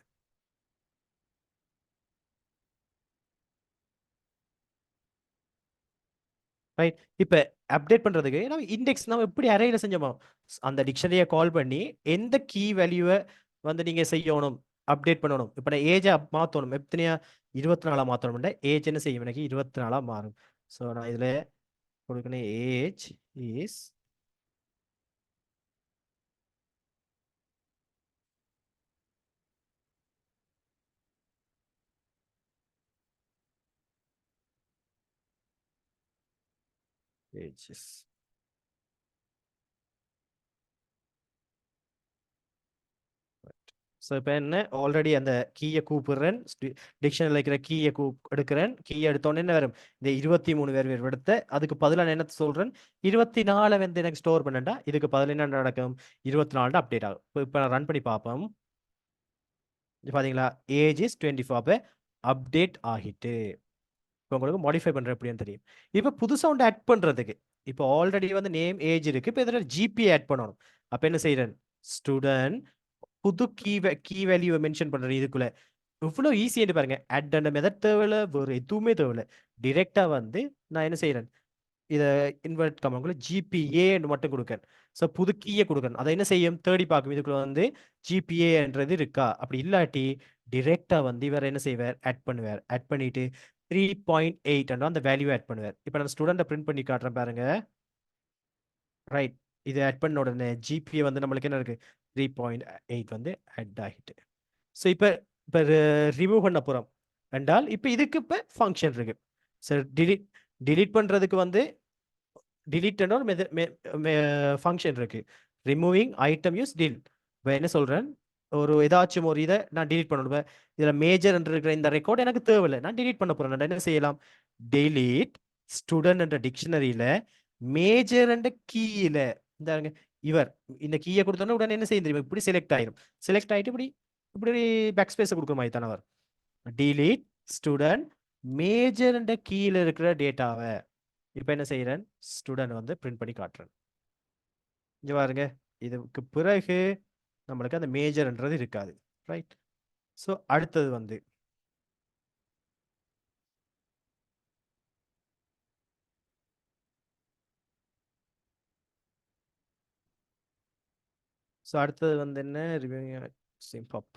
ரைட். இப்போ அப்டேட் பண்றதுக்கு நம்ம இண்டெக்ஸ் நம்ம எப்படி அரேல செஞ்சோமோ அந்த டிக்ஷனரியை கால் பண்ணி எந்த கீ வேல்யூவை வந்து நீங்க செய்யணும், அப்டேட் பண்ணணும். இப்போ நான் ஏஜை மாற்றணும், எத்தனையா 24 மாற்றணும்னா ஏஜ் என்ன செய்யும், எனக்கு 24 மாறும். ஸோ நான் இதில் கொடுக்கணும் ஏஜ் இஸ் ஏஜஸ். ஸோ இப்போ என்ன, ஆல்ரெடி அந்த கீயை கூப்பிடுறேன், டிக்ஷனரியில் இருக்கிற கீயை எடுக்கிறேன். கீயை எடுத்தோன்னே என்ன வரும், இந்த 23 வேறு எடுத்த அதுக்கு பதிலாக என்ன சொல்றேன், 24 வந்து எனக்கு ஸ்டோர் பண்ணேன்டா. இதுக்கு பதில் என்ன நடக்கும், 24 அப்டேட் ஆகும். இப்போ நான் ரன் பண்ணி பார்ப்போம். பார்த்தீங்களா, ஏஜ் இஸ் 24. அப்போ அப்டேட் ஆகிட்டு. இப்போ உங்களுக்கு மாடிஃபை பண்ணுற எப்படின்னு தெரியும். இப்போ புதுசாக ஒன்று ஆட் பண்ணுறதுக்கு, இப்போ ஆல்ரெடி வந்து நேம் ஏஜ் இருக்கு, இப்போ இதில் ஜிபி ஆட் பண்ணணும். அப்போ என்ன செய்கிறேன், ஸ்டூடெண்ட் புது கீ வேல்யூவை மென்ஷன் பண்ணுறேன் இதுக்குள்ள. இவ்வளோ ஈஸியாக பாருங்க, ஆட் அண்ட் மெத்தட் தேவையில்ல, வேறு எதுவுமே தேவையில்ல. டிரெக்டாக வந்து நான் என்ன செய்கிறேன், இதை இன்வெர்ட் கமாக்குள்ள ஜிபிஏன்னு மட்டும் கொடுக்கேன். ஸோ புது கீயை கொடுக்கணும். அதை என்ன செய்யும், தேடி பார்க்கும் இதுக்குள்ள வந்து ஜிபிஏன்றது இருக்கா. அப்படி இல்லாட்டி டிரெக்டா வந்து இவர் என்ன செய்வார், ஆட் பண்ணுவார். ஆட் பண்ணிட்டு 3.8 அந்த வேல்யூ ஆட் பண்ணுவார். இப்போ நான் ஸ்டூடெண்ட்டை பிரிண்ட் பண்ணி காட்டுறேன் பாருங்க. ரைட். இது ஆட் பண்ண உடனே ஜிபிஏ வந்து நம்மளுக்கு என்ன இருக்கு, 3.8 வந்து ஆட் ஆகிட்டு. ஸோ இப்போ இப்போ ரிமூவ் பண்ண போகிறோம் என்றால் இப்போ இதுக்கு இப்போ ஃபங்க்ஷன் இருக்கு. சரி, டிலீட் பண்ணுறதுக்கு வந்து delete ஒரு ஃபங்க்ஷன் இருக்கு. ரிமூவிங் ஐட்டம் யூஸ் டில். இப்போ என்ன சொல்றேன், ஒரு ஏதாச்சும் ஒரு இதை நான் delete பண்ணணும். இப்ப இதுல மேஜர் இருக்கிற இந்த ரெக்கார்ட் எனக்கு தேவையில்லை, நான் delete பண்ண போறேன். நான் என்ன செய்யலாம்? delete ஸ்டூடெண்ட் என்ற டிக்ஷனரியில மேஜர் என்ற கீயில இந்த இவர் இந்த கீயை கொடுத்தோன்னா உடனே என்ன செய்யும் தெரியுமா? இப்படி செலக்ட் ஆயிரும். செலக்ட் ஆயிட்டு இப்படி இப்படி பேக் ஸ்பேஸ் கொடுக்குற மாதிரி தானே வரும். delete ஸ்டூடெண்ட் மேஜர் என்ற கீயில இருக்கிற டேட்டாவை இப்போ என்ன செய்யறேன்? ஸ்டூடெண்ட் வந்து பிரிண்ட் பண்ணி காட்டுறேன். இங்க பாருங்க, இதுக்கு பிறகு நம்மளுக்கு அந்த மேஜர்ன்றது இருக்காது. ரைட். ஸோ அடுத்தது வந்து அடுத்தது வந்து என்ன? ரிவ்யூ சிம்பாப்.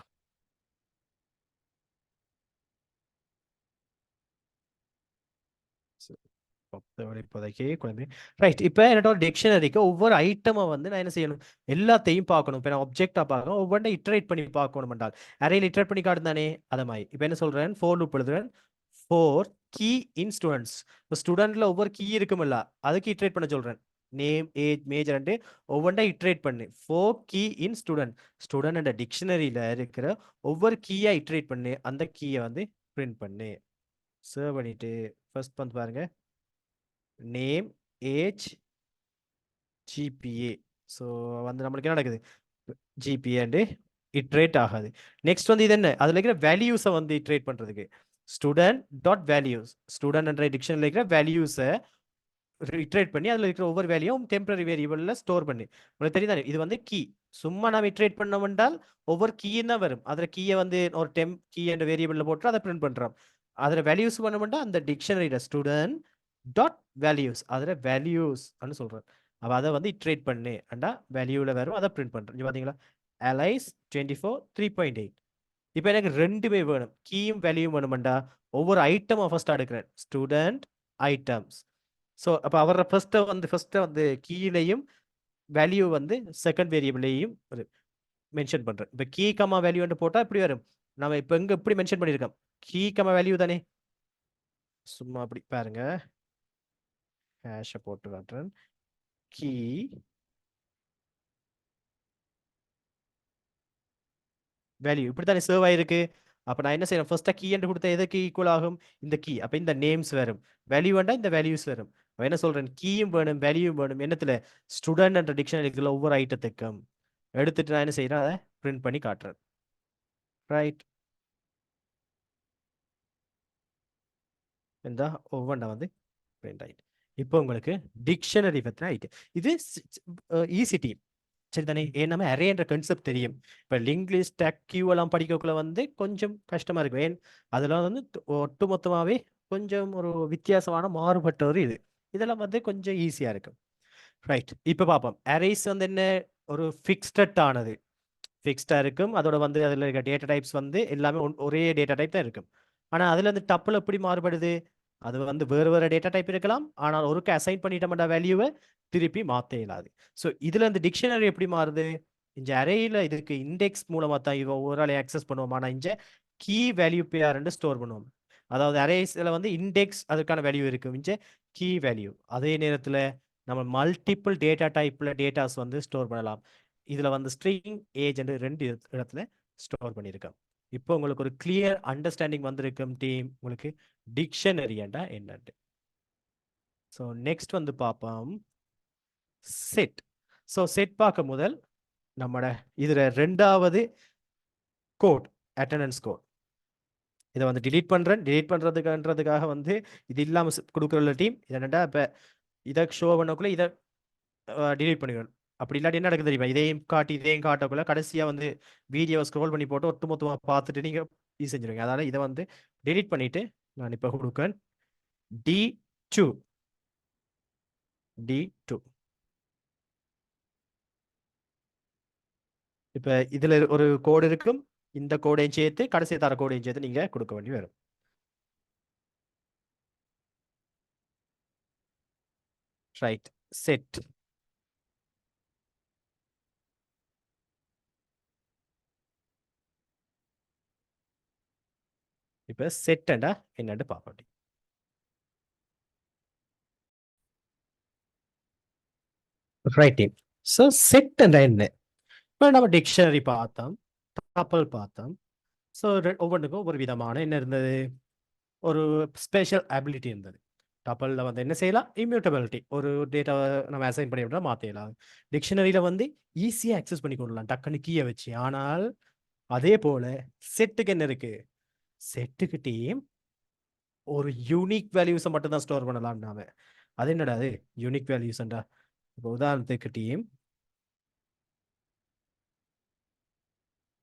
இப்போதைக்கு குழம்பு. ரைட். இப்போ என்னோட டிக்ஷனரிக்கு ஒவ்வொரு ஐட்டமை வந்து நான் என்ன செய்யணும்? எல்லாத்தையும் பார்க்கணும். இப்போ நான் ஒப்ஜெக்டா பார்க்கணும், ஒவ்வொன்றை இட்ரேட் பண்ணி பார்க்கணும் என்றால் அரேயில் இட்ரேட் பண்ணி காட்டுதானே அதை மாதிரி. இப்போ என்ன சொல்றேன்? ஃபோர் லூப் எழுதுறேன். For key in students. இப்போ ஸ்டூடெண்ட்ல ஒவ்வொரு கீ இருக்குமில்ல, அதுக்கு இட்ரேட் பண்ண சொல்றேன். நேம், ஏஜ், மேஜர் அண்டு ஒவ்வொன்றா இட்ரேட் பண்ணு. For key in student. Student என்ற டிக்ஷனரியில இருக்கிற ஒவ்வொரு கீயா இட்ரேட் பண்ணு, அந்த கீயை வந்து பிரிண்ட் பண்ணு. சேவ் பண்ணிட்டு ஃபர்ஸ்ட் வந்து பாருங்க, நேம், ஏஜ், ஜிபிஏ. ஸோ வந்து நம்மளுக்கு என்ன நடக்குது? ஜிபிஏ அண்டு இட்ரேட் ஆகாது. நெக்ஸ்ட் வந்து இது என்ன? அதில் இருக்கிற வேல்யூஸை வந்து இட்ரேட் பண்ணுறதுக்கு ஸ்டூடெண்ட் டாட் வேல்யூஸ். ஸ்டூடெண்ட் என்ற டிக்ஷனில் இருக்கிற வேல்யூஸை இட்ரேட் பண்ணி அதில் இருக்கிற ஒவ்வொரு வேல்யூவும் டெம்பரரி வேரியபிளில் ஸ்டோர் பண்ணி. உங்களுக்கு தெரியுதானே இது வந்து கீ. சும்மா நம்ம இட்ரேட் பண்ணோம் என்றால் ஒவ்வொரு கீயும் தான் வரும். அதில் கீயை வந்து ஒரு டெம்ப் கீ என்ற வேரியபிளில் போட்டு அதை பிரிண்ட் பண்ணுறோம். அதில் வேல்யூஸ் பண்ணோம்னா அந்த டிக்ஷனரியில் ஸ்டூடெண்ட் டாட் வேல்யூஸ், அதில் வேல்யூஸ் சொல்கிறேன். அப்போ அதை வந்து இட்ரேட் பண்ணு அண்டா வேல்யூவில் வரும், அதை பிரிண்ட் பண்ணுறேன். இங்கே பார்த்தீங்களா? அலைஸ் 24 3.8. இப்போ எனக்கு ரெண்டுமே வேணும், கீயும் வேல்யூவும் வேணுமெண்டா ஒவ்வொரு ஐட்டமும் ஃபர்ஸ்ட் எடுக்கிறேன். Student items. ஸோ அப்போ அவர ஃபர்ஸ்ட்டை வந்து கீயிலையும் வேல்யூ வந்து செகண்ட் வேரியபிளையும் மென்ஷன் பண்ணுறேன். இப்போ கீ கமா வேல்யூ போட்டால் இப்படி வரும். நம்ம இப்போ எங்கே இப்படி மென்ஷன் பண்ணியிருக்கோம்? கீ கமா வேல்யூ தானே. சும்மா அப்படி பாருங்க, ஹேஷை போட்டு காட்டுறேன். கீ வேல்யூ இப்படி தானே சேவ் ஆயிருக்கு. அப்போ நான் என்ன செய்யறேன்? ஃபர்ஸ்ட்டாக கீ என்று கொடுத்தா எதுக்கு ஈக்குவல் ஆகும்? இந்த கீ. அப்போ இந்த நேம்ஸ் வரும், வேல்யூ வேண்டா இந்த வேல்யூஸ் வரும். அப்போ என்ன சொல்றேன்? கீயும் வேணும் வேல்யூவும் வேணும். என்னத்துல? ஸ்டூடெண்ட் என்ற டிக்ஷனரிக்குள்ள ஒவ்வொரு ஐட்டத்துக்கும் எடுத்துட்டு நான் என்ன செய்யறேன்? அதை பிரிண்ட் பண்ணி காட்டுறேன். ரைட். இந்த ஒவ்வொன்றா வந்து பிரிண்ட் ஆயிட்டு இப்போ உங்களுக்கு டிக்ஷனரி பத்தின ஆயிட்டு. இது ஈஸி டீம் சரிதானே. ஏன்னா அரேன்ற கான்செப்ட் தெரியும். இப்போ லிங்க் லிஸ்ட், டேக், கியூ எல்லாம் படிக்கக்குள்ள வந்து கொஞ்சம் கஷ்டமா இருக்கும். ஏன் அதெல்லாம் வந்து ஒட்டுமொத்தமாகவே கொஞ்சம் ஒரு வித்தியாசமான மாறுபட்ட ஒரு இதெல்லாம் வந்து கொஞ்சம் ஈஸியாக இருக்கும். ரைட். இப்போ பார்ப்போம். அரேஸ் வந்து என்ன? ஒரு ஃபிக்ஸ்டட் ஆனது, ஃபிக்ஸ்டாக இருக்கும். அதோட வந்து அதில் இருக்க டேட்டா டைப்ஸ் வந்து எல்லாமே ஒரே டேட்டா டைப் தான் இருக்கும். ஆனால் அதில் வந்து டப்பில் எப்படி மாறுபடுது? அது வந்து வேறு வேறு டேட்டா டைப் இருக்கலாம், ஆனால் ஒருக்கு அசைன் பண்ணிட்டோம்னா வேல்யூவை திருப்பி மாற்ற இயலாது. ஸோ இதில் இந்த டிக்ஷனரி எப்படி மாறுது? இந்த அரேயில் இதுக்கு இண்டெக்ஸ் மூலமாக தான் இவன் ஒரு ஆளை ஆக்சஸ் பண்ணுவோம். ஆனால் இங்கே கீ வேல்யூ பேர்ன்னு ஸ்டோர் பண்ணுவோம். அதாவது அரேஸில் வந்து இண்டெக்ஸ் அதுக்கான வேல்யூ இருக்கும், இங்கே கீ வேல்யூ. அதே நேரத்தில் நம்ம மல்டிபிள் டேட்டா டைப்பில் டேட்டாஸ் வந்து ஸ்டோர் பண்ணலாம். இதில் வந்து ஸ்ட்ரிங், ஏஜ் ரெண்டு இடத்துல ஸ்டோர் பண்ணியிருக்கோம். இப்போ உங்களுக்கு ஒரு கிளியர் அண்டர்ஸ்டாண்டிங் வந்திருக்கும் டீம், உங்களுக்கு டிக்ஷனரிண்டா என்னண்டு. ஸோ நெக்ஸ்ட் வந்து பார்ப்போம் செட். ஸோ செட் பார்க்க முதல் நம்மட இதில் ரெண்டாவது கோட், அட்டண்டன்ஸ் கோட். இதை வந்து டிலீட் பண்ணுறேன். டிலீட் பண்ணுறதுக்காக வந்து இது இல்லாமல் கொடுக்குற டீம் இதை என்னடா இப்போ இதை ஷோ பண்ணக்குள்ள இதை டிலீட் பண்ணிக்கணும். அப்படி இல்லாட்டி என்ன நடக்குது தெரியுமா? இதையும் காட்டக்குள்ள கடைசியாக வந்து வீடியோவை ஸ்க்ரோல் பண்ணி போட்டு ஒட்டுமொத்தமாக பார்த்துட்டு நீங்கள் இது செஞ்சுருவீங்க. அதனால் இதை வந்து டிலீட் பண்ணிவிட்டு நான் இப்போ கொடுக்கேன் D2. இப்போ இதில் ஒரு கோடு இருக்கும், இந்த கோடையும் சேர்த்து கடைசி தர கோடையும் சேர்த்து நீங்கள் கொடுக்க வேண்டி வரும். ரைட். செட். இப்போ செட்டண்டா என்னன்னு பார்ப்போம். ரைட். ஸோ செட் என்ன? இப்போ நம்ம டிக்ஷனரி பார்த்தோம், டப்பல் பார்த்தோம். ஸோ ஒவ்வொன்றுக்கும் ஒவ்வொரு விதமான என்ன இருந்தது, ஒரு ஸ்பெஷல் அபிலிட்டி இருந்தது. டப்பலில் வந்து என்ன செய்யலாம், இம்யூட்டபிலிட்டி, ஒரு டேட்டாவை நம்ம அசைன் பண்ணி விட்டால் மாற்றிடலாம். டிக்ஷனரியில் வந்து ஈஸியாக அக்சஸ் பண்ணி கொள்ளலாம் டக்குன்னு கீயை வச்சு. ஆனால் அதே போல செட்டுக்கு என்ன இருக்கு, செட்டுக்கிட்டேயும் ஒரு யூனிக் வேல்யூஸை மட்டும் தான் ஸ்டோர் பண்ணலாம் நாம. அது என்னடா அது யூனிக் வேல்யூஸ்ன்றா, இப்போ உதாரணத்துக்கு டீம்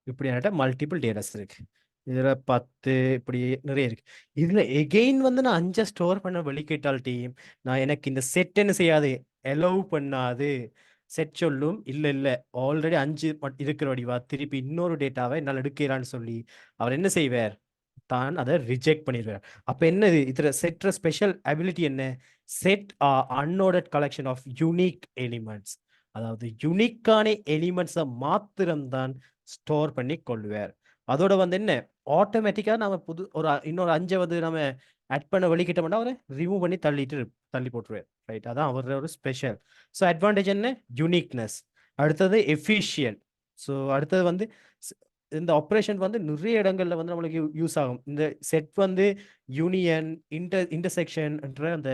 இப்படி மல்டிபிள் டேட்டாஸ் இருக்கு. இதுல 10 இப்படி நிறைய இருக்கு. இதுல எகெயின் வந்து நான் 5 ஸ்டோர் பண்ண வெளிக்கிட்டால் டீம் நான் எனக்கு இந்த செட் என்ன செய்யாது, அலோவ் பண்ணாது. செட் சொல்லும் இல்ல இல்ல ஆல்ரெடி 5 இருக்கிற வடிவா திருப்பி இன்னொரு டேட்டாவை என்னால் எடுக்கிறான்னு சொல்லி அவர் என்ன செய்வார், தான் அதை ரிஜெக்ட் பண்ணிடுவார். அப்ப என்னது இதுல செட்ற ஸ்பெஷல் அபிலிட்டி என்ன, set unordered collection of unique elements. அதாவது யூனிக்கான எலிமெண்ட்ஸை மாத்திரம்தான் ஸ்டோர் பண்ணி கொள்வார். அதோட வந்து என்ன, ஆட்டோமேட்டிக்கா நம்ம புது ஒரு இன்னொரு 5 வந்து நம்ம ஆட் பண்ண வெளிக்கிட்டோம்னா அவரை ரிமூவ் பண்ணி தள்ளி போட்டுருவார். ரைட், அதான் அவரோட ஒரு ஸ்பெஷல். ஸோ அட்வான்டேஜ் என்ன, யூனிக்னஸ். அடுத்தது எஃபிஷியன்ட். ஸோ அடுத்தது வந்து இந்த ஆப்ரேஷன் வந்து நிறைய இடங்கள்ல வந்து நம்மளுக்கு யூஸ் ஆகும். இந்த செட் வந்து யூனியன் இன்டர்செக்ஷன் என்ற அந்த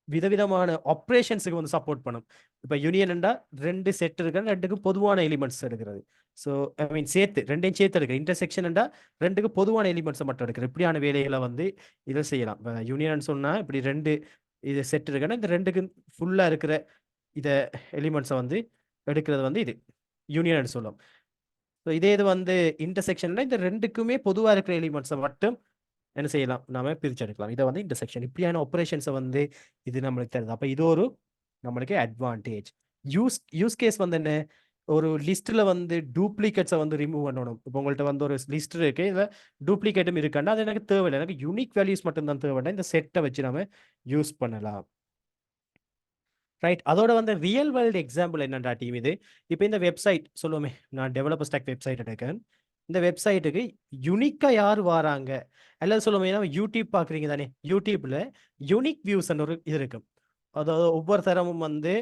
விதவிதமான ஆப்ரேஷன்ஸுக்கு வந்து சப்போர்ட் பண்ணும். இப்போ யூனியன்டா 2 செட் இருக்கிற 2க்கு பொதுவான எலிமெண்ட்ஸ் எடுக்கிறது. ஸோ ஐ மீன் சேர்த்து ரெண்டையும் சேர்த்து எடுக்க. இன்டர்செக்ஷன்டா 2க்கு பொதுவான எலிமெண்ட்ஸை மட்டும் எடுக்கிறது. இப்படியான வேலைகளை வந்து இதை செய்யலாம். யூனியன் சொன்னா இப்படி 2 இது செட் இருக்குன்னா இந்த 2க்கு ஃபுல்லா இருக்கிற இதை எலிமெண்ட்ஸை வந்து எடுக்கிறது வந்து இது யூனியன் சொல்லும். ஸோ இதே இது வந்து இன்டர்செக்ஷன்ல இந்த 2க்குமே பொதுவாக இருக்கிற எலிமெண்ட்ஸை மட்டும் என்ன செய்யலாம், நாம பிரிச்சு எடுக்கலாம். இதை வந்து இன்டர்செக்ஷன். இப்படியான ஆப்ரேஷன்ஸை வந்து இது நம்மளுக்கு தருது. அப்போ இது ஒரு நம்மளுக்கு அட்வான்டேஜ். யூஸ் கேஸ் வந்து என்ன, ஒரு லிஸ்ட்ல வந்து டூப்ளிகேட்ஸை வந்து ரிமூவ் பண்ணணும். இப்போ உங்கள்கிட்ட வந்து ஒரு லிஸ்ட் இருக்கு, இதில் டூப்ளிகேட்டும் இருக்காண்டா அது எனக்கு தேவையில்லை, எனக்கு யூனிக் வேல்யூஸ் மட்டும் தான் தேவைன்னா இந்த செட்டை வச்சு நம்ம யூஸ் பண்ணலாம். ரைட், அதோட வந்து ரியல் வேர்ல்டு எக்ஸாம்பிள் என்னடா டீம் இது. இப்போ இந்த வெப்சைட் சொல்லுவோமே, நான் டெவலப்பர் ஸ்டாக் வெப்சைட் எடுக்கேன். இந்த வெப்சைட்டுக்கு யூனிக்கா யார் வராங்க எல்லாம் சொல்லுவோம். ஏன்னா யூடியூப் பார்க்குறீங்க தானே, யூடியூப்ல யூனிக் வியூஸ் ஒரு இது இருக்கு. அதாவது ஒவ்வொரு தரமும் வந்து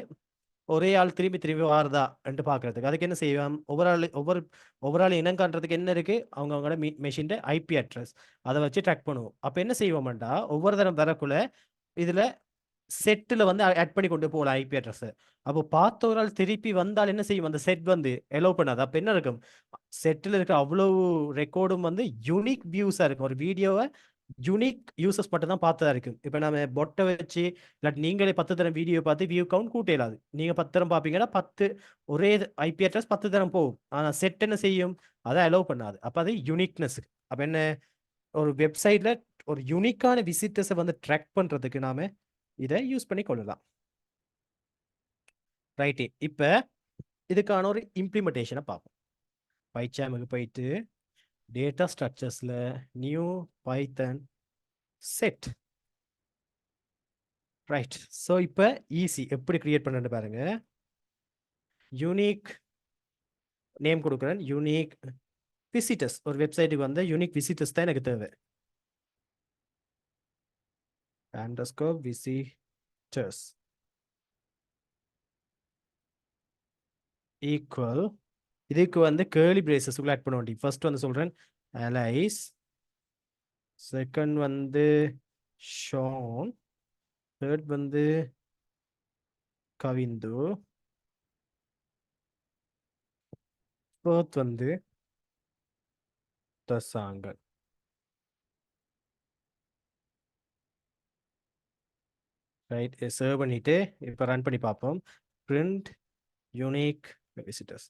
ஒரே ஆள் திரும்பி திரும்பி வாருதா என்று பார்க்கறதுக்கு அதுக்கு என்ன செய்வோம், ஒவ்வொரு ஆள் இனம் காண்றதுக்கு என்ன இருக்கு, அவங்களோட மெஷின் ஐபி அட்ரஸ் அதை வச்சு ட்ராக் பண்ணுவோம். அப்போ என்ன செய்வோம்டா, ஒவ்வொரு தரம் வரக்குள்ள இதுல செட்டில் வந்து ஆட் பண்ணி கொண்டு போகலாம் ஐபி அட்ரஸ். அப்போ பார்த்த ஒரு ஆள் திருப்பி வந்தால் என்ன செய்யும், அந்த செட் வந்து எலோவ் பண்ணாது. அப்போ என்ன இருக்கும், செட்டில் இருக்க அவ்வளவு ரெக்கார்டும் வந்து யூனிக் வியூஸாக இருக்கும். ஒரு வீடியோவை யூனிக் யூசர்ஸ் மட்டும் தான் பார்த்ததா இருக்கும். இப்போ நம்ம பொட்டை வச்சு இல்லாட்டி நீங்களே 10 தரம் வீடியோ பார்த்து வியூ கவுண்ட் கூட்டலாது. நீங்கள் 10 தரம் பார்ப்பீங்கன்னா 10 ஒரே ஐபி அட்ரஸ் 10 தரம் போகும். ஆனால் செட் என்ன செய்யும், அதை அலோவ் பண்ணாது. அப்போ அது யூனிக்னஸ். அப்போ என்ன, ஒரு வெப்சைட்ல ஒரு யூனிக்கான விசிட்டர்ஸை வந்து ட்ராக் பண்ணுறதுக்கு நாம இதை யூஸ் பண்ணி கொள்ளலாம். ரைட்டு, இப்போ இதுக்கான ஒரு இம்ப்ளிமெண்டேஷனை பார்ப்போம். பைச்சாமுக்கு போயிட்டு டேட்டா ஸ்ட்ரக்சர்ஸில் நியூ பைத்தன் செட். ரைட், ஸோ இப்போ ஈஸி எப்படி கிரியேட் பண்ணுறது பாருங்க. யூனிக் நேம் கொடுக்குறேன், யூனிக் விசிட்டர்ஸ். ஒரு வெப்சைட்டுக்கு வந்து யூனிக் விசிட்டர்ஸ் தான் எனக்கு தேவை. அண்டர்ஸ்கோர் விசிட்டர்ஸ் ஈக்குவல், இதுக்கு வந்து கேர்லி பிரேசஸ் உள்ள ஆட் பண்ண வேண்டிய. ஃபர்ஸ்ட் வந்து சொல்றேன் அலைஸ், செகண்ட் வந்து ஷோன், தேர்ட் வந்து கவிந்து, ஃபோர்த் வந்து தசாங்கல். ரைட், சேவ் பண்ணிட்டு இப்போ ரன் பண்ணி பார்ப்போம். பிரிண்ட் யூனிக் விசிட்டர்ஸ்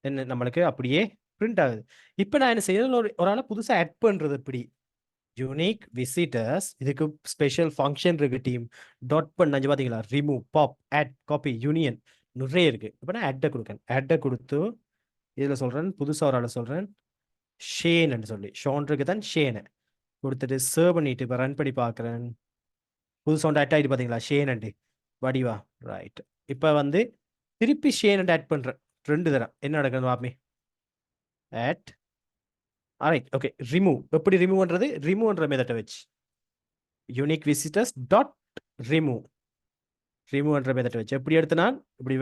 என்ன நம்மளுக்கு அப்படியே பிரிண்ட் ஆகுது. இப்போ நான் என்ன செய்யறது, ஒரு ஆளை புதுசாக ஆட் பண்ணுறது எப்படி, யூனிக் விசிட்டர்ஸ், இதுக்கு ஸ்பெஷல் ஃபங்க்ஷன் இருக்கு டீம். டாட் பண்ணு பார்த்தீங்களா, remove, pop, add, copy, union நிறைய இருக்கு. இப்போ நான் ஆட்டை கொடுக்கேன். ஆட்டை கொடுத்து இதில் சொல்கிறேன் புதுசாக ஒரு ஆளை சொல்கிறேன் ஷேன்னு சொல்லி, ஷோன் இருக்கு தான் ஷேனை கொடுத்துட்டு சேவ் பண்ணிட்டு இப்போ ரன் பண்ணி பார்க்குறேன். புது சவுண்ட் ஆட் ஆகிட்டு பார்த்தீங்களா, ஷேன் அண்டு வடிவா. ரைட், இப்போ வந்து திருப்பி ஷேன் அண்ட் ஆட் பண்ணுறேன் 2 தரம். என்ன நடக்குது வாப்பமே, ஆட். Right, okay. ரிமூவ், எப்படி ரிமூவ் பண்ணுறது, ரிமூவ்ன்ற மெத்தட்டை வச்சு யூனிக் விசிட்டர்ஸ் டாட் ரிமூவ்ன்ற மெத்தட்டை வச்சு எப்படி எடுத்தனா இப்படி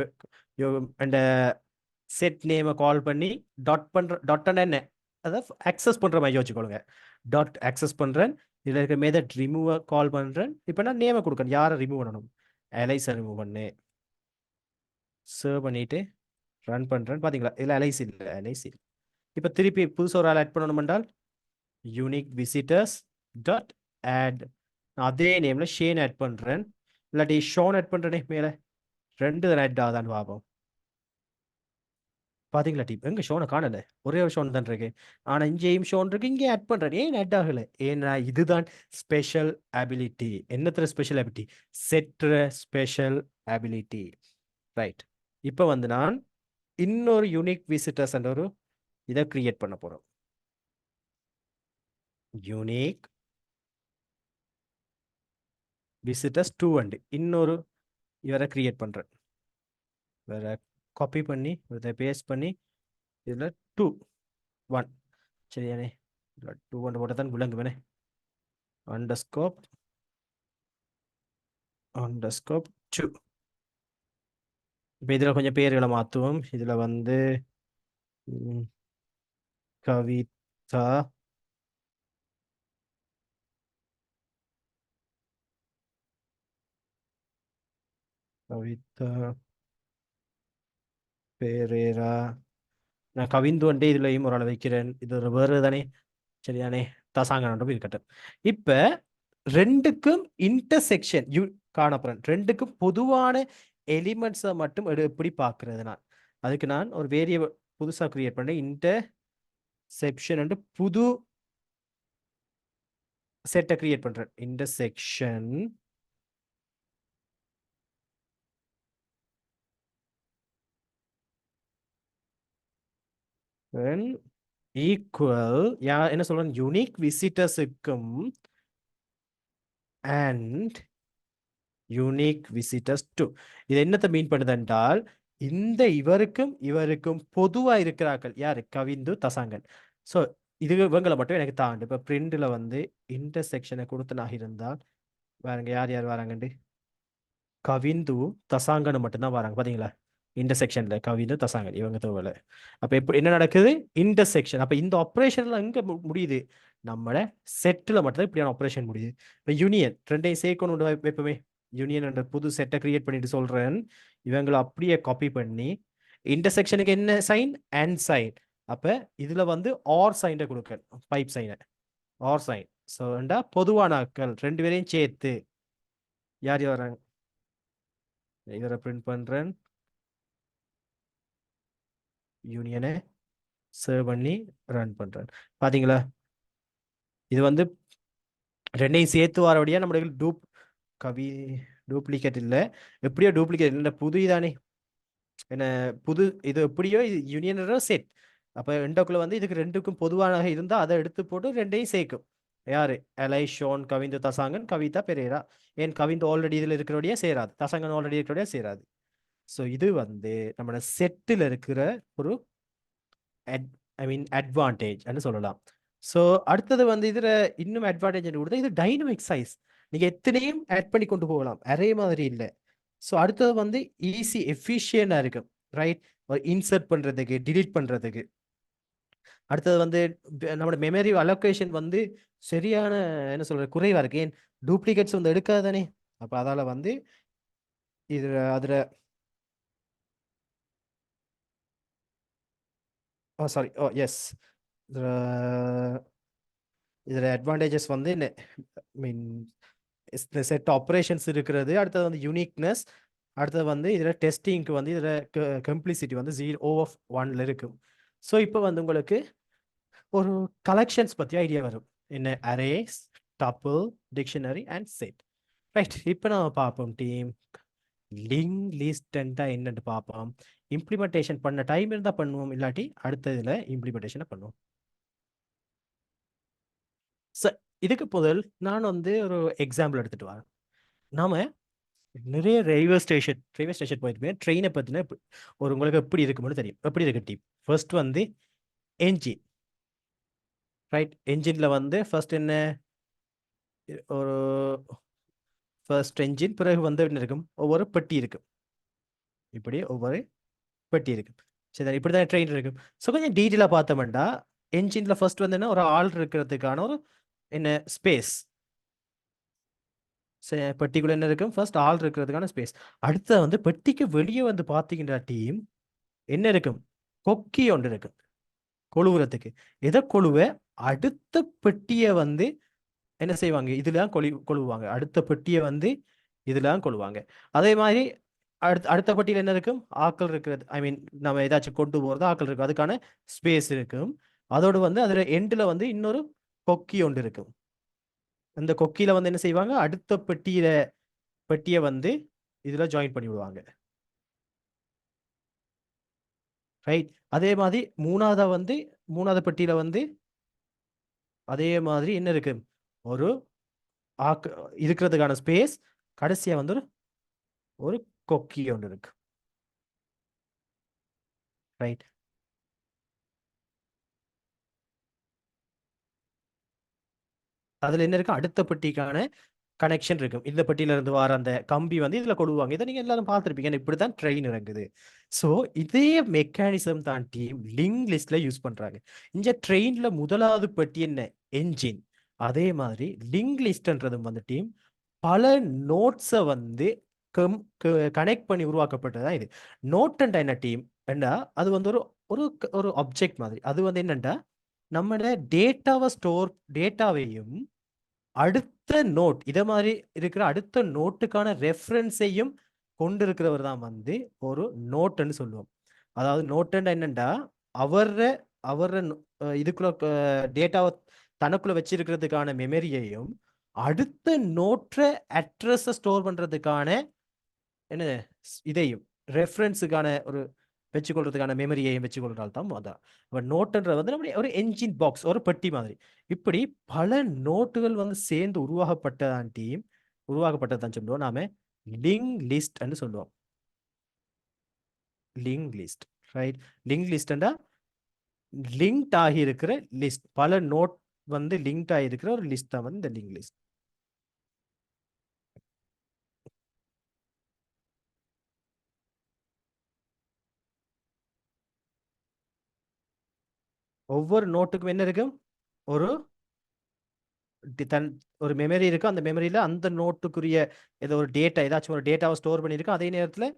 அந்த செட் நேமை கால் பண்ணி டாட் என்ன அதாவது அக்சஸ் பண்ணுற மாதிரி வச்சுக்கொள்ளுங்க. டாட் அக்சஸ் பண்ணுறேன், இதில் இருக்க மெத்தட் ரிமூவை கால் பண்ணுறேன். இப்போ நான் நேமை கொடுக்கணும், யாரை ரிமூவ் பண்ணணும், அலைஸை ரிமூவ் பண்ணு. சர்வ் பண்ணிட்டு ரன் பண்ணுறேன். பார்த்தீங்களா இதில் அலைஸ் இல்லை, அலைஸ் இல்லை. இப்போ திருப்பி புதுசாக ஒரு ஆள் ஆட் பண்ணணும் என்றால் யூனிக் விசிட்டர்ஸ் டாட் ஆட், அதே நேமில் ஷேன் ஆட் பண்ணுறேன், இல்லாட்டி ஷோன் ஆட் பண்ணுறேனே மேலே, ரெண்டு தான் ஆட் ஆகுதான்னு பார்ப்போம். பாத்தீங்களா டீப் எங்க ஷோனை காணல, ஒரே ஒரு ஷோன் தான் இருக்கு. ஆனா இங்கேயும் ஷோன் இருக்கு, இங்கே ஆட் பண்றேன். ஏன் ஆட் ஆகல? ஏன்னா இதுதான் ஸ்பெஷல் அபிலிட்டி. என்னத்துல ஸ்பெஷல் அபிலிட்டி? செட்ற ஸ்பெஷல் அபிலிட்டி. ரைட். இப்போ வந்து நான் இன்னொரு யூனிக் விசிட்டர்ஸ் என்ற ஒரு இதை கிரியேட் பண்ண போறோம். யூனிக் விசிட்டர்ஸ் 2 அண்டு இன்னொரு இவரை கிரியேட் பண்றேன். வேற காப்பி பண்ணி இதை பேஸ்ட் பண்ணி இதில் 2 1 சரியானே, 2 1 போட்டால் தான் விளங்குவேனே. அண்டர்ஸ்கோப் 2. இப்போ இதில் கொஞ்சம் பேர்களை மாற்றுவோம். இதில் வந்து கவிதா கவிதா பேரேரா, நான் கவிந்து வந்துட்டு இதுலையும் ஒரு ஆளை வைக்கிறேன். இது ஒரு வேறு தானே, சரியானே, தசாங்கன்றும் இருக்கட்டும். இப்போ ரெண்டுக்கும் இன்டர்செக்ஷன் காணப்படுறேன். ரெண்டுக்கும் பொதுவான எலிமெண்ட்ஸை மட்டும் எப்படி பார்க்கறது? நான் அதுக்கு நான் ஒரு வேரியபிள் புதுசாக கிரியேட் பண்ணேன், இன்டர்செக்ஷன் புது செட்டை கிரியேட் பண்றேன். இன்டர்செக்ஷன் ஈக்குவல் என்ன சொல்றேன், யூனிக் விசிட்டர்ஸுக்கும் அண்ட் யூனிக் விசிட்டர்ஸ் 2. இது என்னத்தை மீன் பண்ணுது என்றால், இந்த இவருக்கும் பொதுவா இருக்கிறார்கள் யாரு, கவிந்து தசாங்கன். ஸோ இது இவங்களை மட்டும் எனக்கு தாண்டு. இப்போ பிரிண்டில் வந்து இன்டர்செக்ஷனை கொடுத்தனாக இருந்தால் பாருங்க யார் யார் வராங்கண்டு, கவிந்து தசாங்கன் மட்டும்தான் வராங்க. பாத்தீங்களா இன்டர்செக்ஷன்ல கவிந்து தசாங்கன் இவங்க தேவையில்ல. அப்ப எப்படி என்ன நடக்குது, இன்டர்செக்ஷன். அப்ப இந்த ஆப்ரேஷன்ல எங்க முடியுது, நம்மள செட்டில் மட்டும்தான் இப்படியான ஆப்ரேஷன் முடியுது. இப்போ யூனியன் ரெண்டையும் சேர்க்கணும் வைப்போமே, யூனியன் என்ற புது செட்டை கிரியேட் பண்ணிட்டு சொல்றேன், இவங்களை அப்படியே காப்பி பண்ணி இன்டர்செக்ஷனுக்கு என்ன சைன், அண்ட் சைன். அப்ப இதுல வந்து ஆர் சைனை கொடுக்க, பைப் சைனை ஆர் சைன். ஸோ பொதுவான ஆட்கள் ரெண்டு பேரையும் சேர்த்து யார் யார் வராங்க, இவரை பிரிண்ட் பண்றேன், யூனியனை சேவ் பண்ணி ரன் பண்றேன். பாத்தீங்களா இது வந்து ரெண்டையும் சேர்த்து வரபடியா நம்மளுக்கு கவி டூப்ளிகேட் இல்லை, எப்படியோ டூப்ளிகேட் இல்லை, புது இதானே என்ன, புது இது எப்படியோ இது யூனியன் செட். அப்போ ரெண்டுக்குள்ள வந்து இதுக்கு ரெண்டுக்கும் பொதுவான இருந்தால் அதை எடுத்து போட்டு ரெண்டையும் சேர்க்கும். யாரு, அலை ஷோன் கவிந்து தசாங்கன் கவிதா பெரேரா. ஏன் கவிந்து ஆல்ரெடி இதில் இருக்கிறோடையே சேராது, தசாங்கன் ஆல்ரெடி இருக்கிறோடையே சேராது. ஸோ இது வந்து நம்மளோட செட்டில் இருக்கிற ஒரு அட்வான்டேஜ் சொல்லலாம். ஸோ அடுத்தது வந்து இதில் இன்னும் அட்வான்டேஜ் கொடுத்தா, இது டைனமிக் சைஸ், நீங்கள் எத்தனையும் ஆட் பண்ணி கொண்டு போகலாம், அரே மாதிரி இல்லை. ஸோ அடுத்தது வந்து ஈஸி எஃபிஷியண்டாக இருக்கும், ரைட், இன்சர்ட் பண்ணுறதுக்கு டிலீட் பண்ணுறதுக்கு. அடுத்தது வந்து நம்மளோட மெமரி அலோகேஷன் வந்து சரியான என்ன சொல்கிறது குறைவாக இருக்கு. ஏன் டூப்ளிகேட்ஸ் வந்து எடுக்காதானே. அப்போ அதால் வந்து இதில் அதில் சாரி எஸ், இதில் அட்வான்டேஜஸ் வந்து மீன் செட் ஆப்ரேஷன்ஸ் இருக்கிறது. அடுத்தது வந்து யூனிக்னஸ். அடுத்தது வந்து இதில் டெஸ்டிங்க்கு வந்து இதில் கம்ப்ளிசிட்டி வந்து 0/1 இருக்கும். ஸோ இப்போ வந்து உங்களுக்கு ஒரு கலெக்ஷன்ஸ் பற்றி ஐடியா வரும், என்ன arrays, tuple, dictionary and set. Right. இப்போ நம்ம பார்ப்போம் டீம் லிங்க் லிஸ்ட் என்னன்னு பார்ப்போம். இம்ப்ளிமெண்டேஷன் பண்ண டைம் இருந்தால் பண்ணுவோம், இல்லாட்டி அடுத்த இதில் இம்ப்ளிமெண்டேஷனை பண்ணுவோம். இதுக்கு முதல் நான் வந்து ஒரு எக்ஸாம்பிள் எடுத்துட்டு வரேன். நாம நிறைய ரயில்வே ஸ்டேஷன் போயிருப்பேன். ட்ரெயினை பற்றின ஒரு உங்களுக்கு எப்படி இருக்கும்னு தெரியும். எப்படி இருக்கு டீம், ஃபர்ஸ்ட் வந்து என்ஜின், ரைட். என்ஜின்ல வந்து ஃபர்ஸ்ட் என்ன, ஒரு ஃபர்ஸ்ட் என்ஜின், பிறகு வந்து என்ன இருக்கும், ஒவ்வொரு பெட்டி இருக்கும், இப்படி ஒவ்வொரு பெட்டி இருக்கும். சரி, இப்படிதான் ட்ரெயின் இருக்கும். ஸோ கொஞ்சம் டீட்டெயிலாக பார்த்தோம்னா என்ஜின்ல ஃபர்ஸ்ட் வந்து என்ன, ஒரு ஆள் இருக்கிறதுக்கான ஒரு என்ன ஸ்பேஸ், பெட்டிக்குள்ள என்ன இருக்கும், ஃபர்ஸ்ட் ஆள் இருக்கிறதுக்கான ஸ்பேஸ். அடுத்த வந்து பெட்டிக்கு வெளியே வந்து பார்த்தீங்கன்னா டீம் என்ன இருக்கும், கொக்கி ஒன்று இருக்கும் கொழுவுறதுக்கு. எதை கொழுவ, அடுத்த பெட்டியை வந்து என்ன செய்வாங்க, இதுல கொழுவாங்க. அடுத்த பெட்டியை வந்து இதுல கொழுவாங்க. அதே மாதிரி அடுத்த பெட்டியில் என்ன இருக்கும், ஆக்கள் இருக்கிறது. ஐ மீன் நம்ம ஏதாச்சும் கொண்டு போறது ஆக்கள் இருக்கும், அதுக்கான ஸ்பேஸ் இருக்கும். அதோடு வந்து அதுல எண்டுல வந்து இன்னொரு கொக்கி ஒன்று இருக்கும். அந்த கொக்கியில வந்து என்ன செய்வாங்க, அடுத்த பெட்டியை வந்து இதுல ஜாயின் பண்ணி விடுவாங்க. ரைட். அதே மாதிரி மூணாவது பெட்டியில வந்து அதே மாதிரி என்ன இருக்கு, ஒரு ஆக்கு இருக்கிறதுக்கான ஸ்பேஸ். கடைசியா வந்து ஒரு ஒரு கொக்கி ஒன்று இருக்கு. ரைட். அதுல என்ன இருக்கு, அடுத்த பெட்டிக்கான கனெக்ஷன் இருக்கும். இந்த பெட்டியில இருந்து வர அந்த கம்பி வந்து இதுல கொடுவாங்க. இதை நீங்க எல்லாரும் பார்த்துருப்பீங்க. இப்படிதான் ட்ரெயின் இறங்குது. ஸோ இதே மெக்கானிசம் தான் டீம் லிங்க் லிஸ்ட்ல யூஸ் பண்றாங்க. இந்த ட்ரெயின்ல முதலாவது பெட்டி என்ன, என்ஜின். அதே மாதிரி லிங்க் லிஸ்ட்ன்றதும் வந்து டீம் பல நோட்ஸை வந்து கனெக்ட் பண்ணி உருவாக்கப்பட்டதுதான் இது. நோட் அண்ட் என்ன டீம் என்ன, அது வந்து ஒரு ஒரு ஒரு ஆப்ஜெக்ட் மாதிரி. அது வந்து என்னண்டா, நம்மளோட டேட்டாவையும் அடுத்த நோட் இத மாதிரி இருக்கிற அடுத்த நோட்டுக்கான ரெஃபரன்ஸையும் கொண்டிருக்கிறவர் தான் வந்து ஒரு நோட்ன்னு சொல்லுவோம். அதாவது நோட்டுன்னா என்னண்டா, அவர அவர இதுக்குள்ள டேட்டாவை தனக்குள்ள வச்சிருக்கிறதுக்கான மெமரியையும் அடுத்த நோட்ற அட்ரஸை ஸ்டோர் பண்றதுக்கான என்ன இதையும் ரெஃபரன்ஸுக்கான ஒரு வச்சுக்கொள்றதுக்கான மெமரியையும் வச்சுக்கொள்றால் தான் அதான். அப்ப நோட்டுன்றது வந்து நம்முடைய ஒரு என்ஜின் பாக்ஸ், ஒரு பெட்டி மாதிரி. இப்படி பல நோட்டுகள் வந்து சேர்ந்து உருவாக்கப்பட்டதான் சொல்லுவோம் நாம லிங்க் லிஸ்ட் சொல்லுவோம். Link list. ரைட். லிங்க் லிஸ்ட்னா லிங்க்ட் ஆகி இருக்கிற லிஸ்ட், பல நோட் வந்து லிங்க்ட் ஆகி இருக்கிற ஒரு லிஸ்ட் தான் வந்து இந்த லிங்க் லிஸ்ட். ஒவ்வொரு நோட்டுக்கும் என்ன இருக்கும், ஒரு தன் ஒரு மெமரி இருக்கு. அந்த மெமரியில அந்த நோட்டுக்குரிய ஏதோ ஒரு டேட்டா, ஏதாச்சும் ஒரு டேட்டாவை ஸ்டோர் பண்ணியிருக்கோம். அதே நேரத்தில்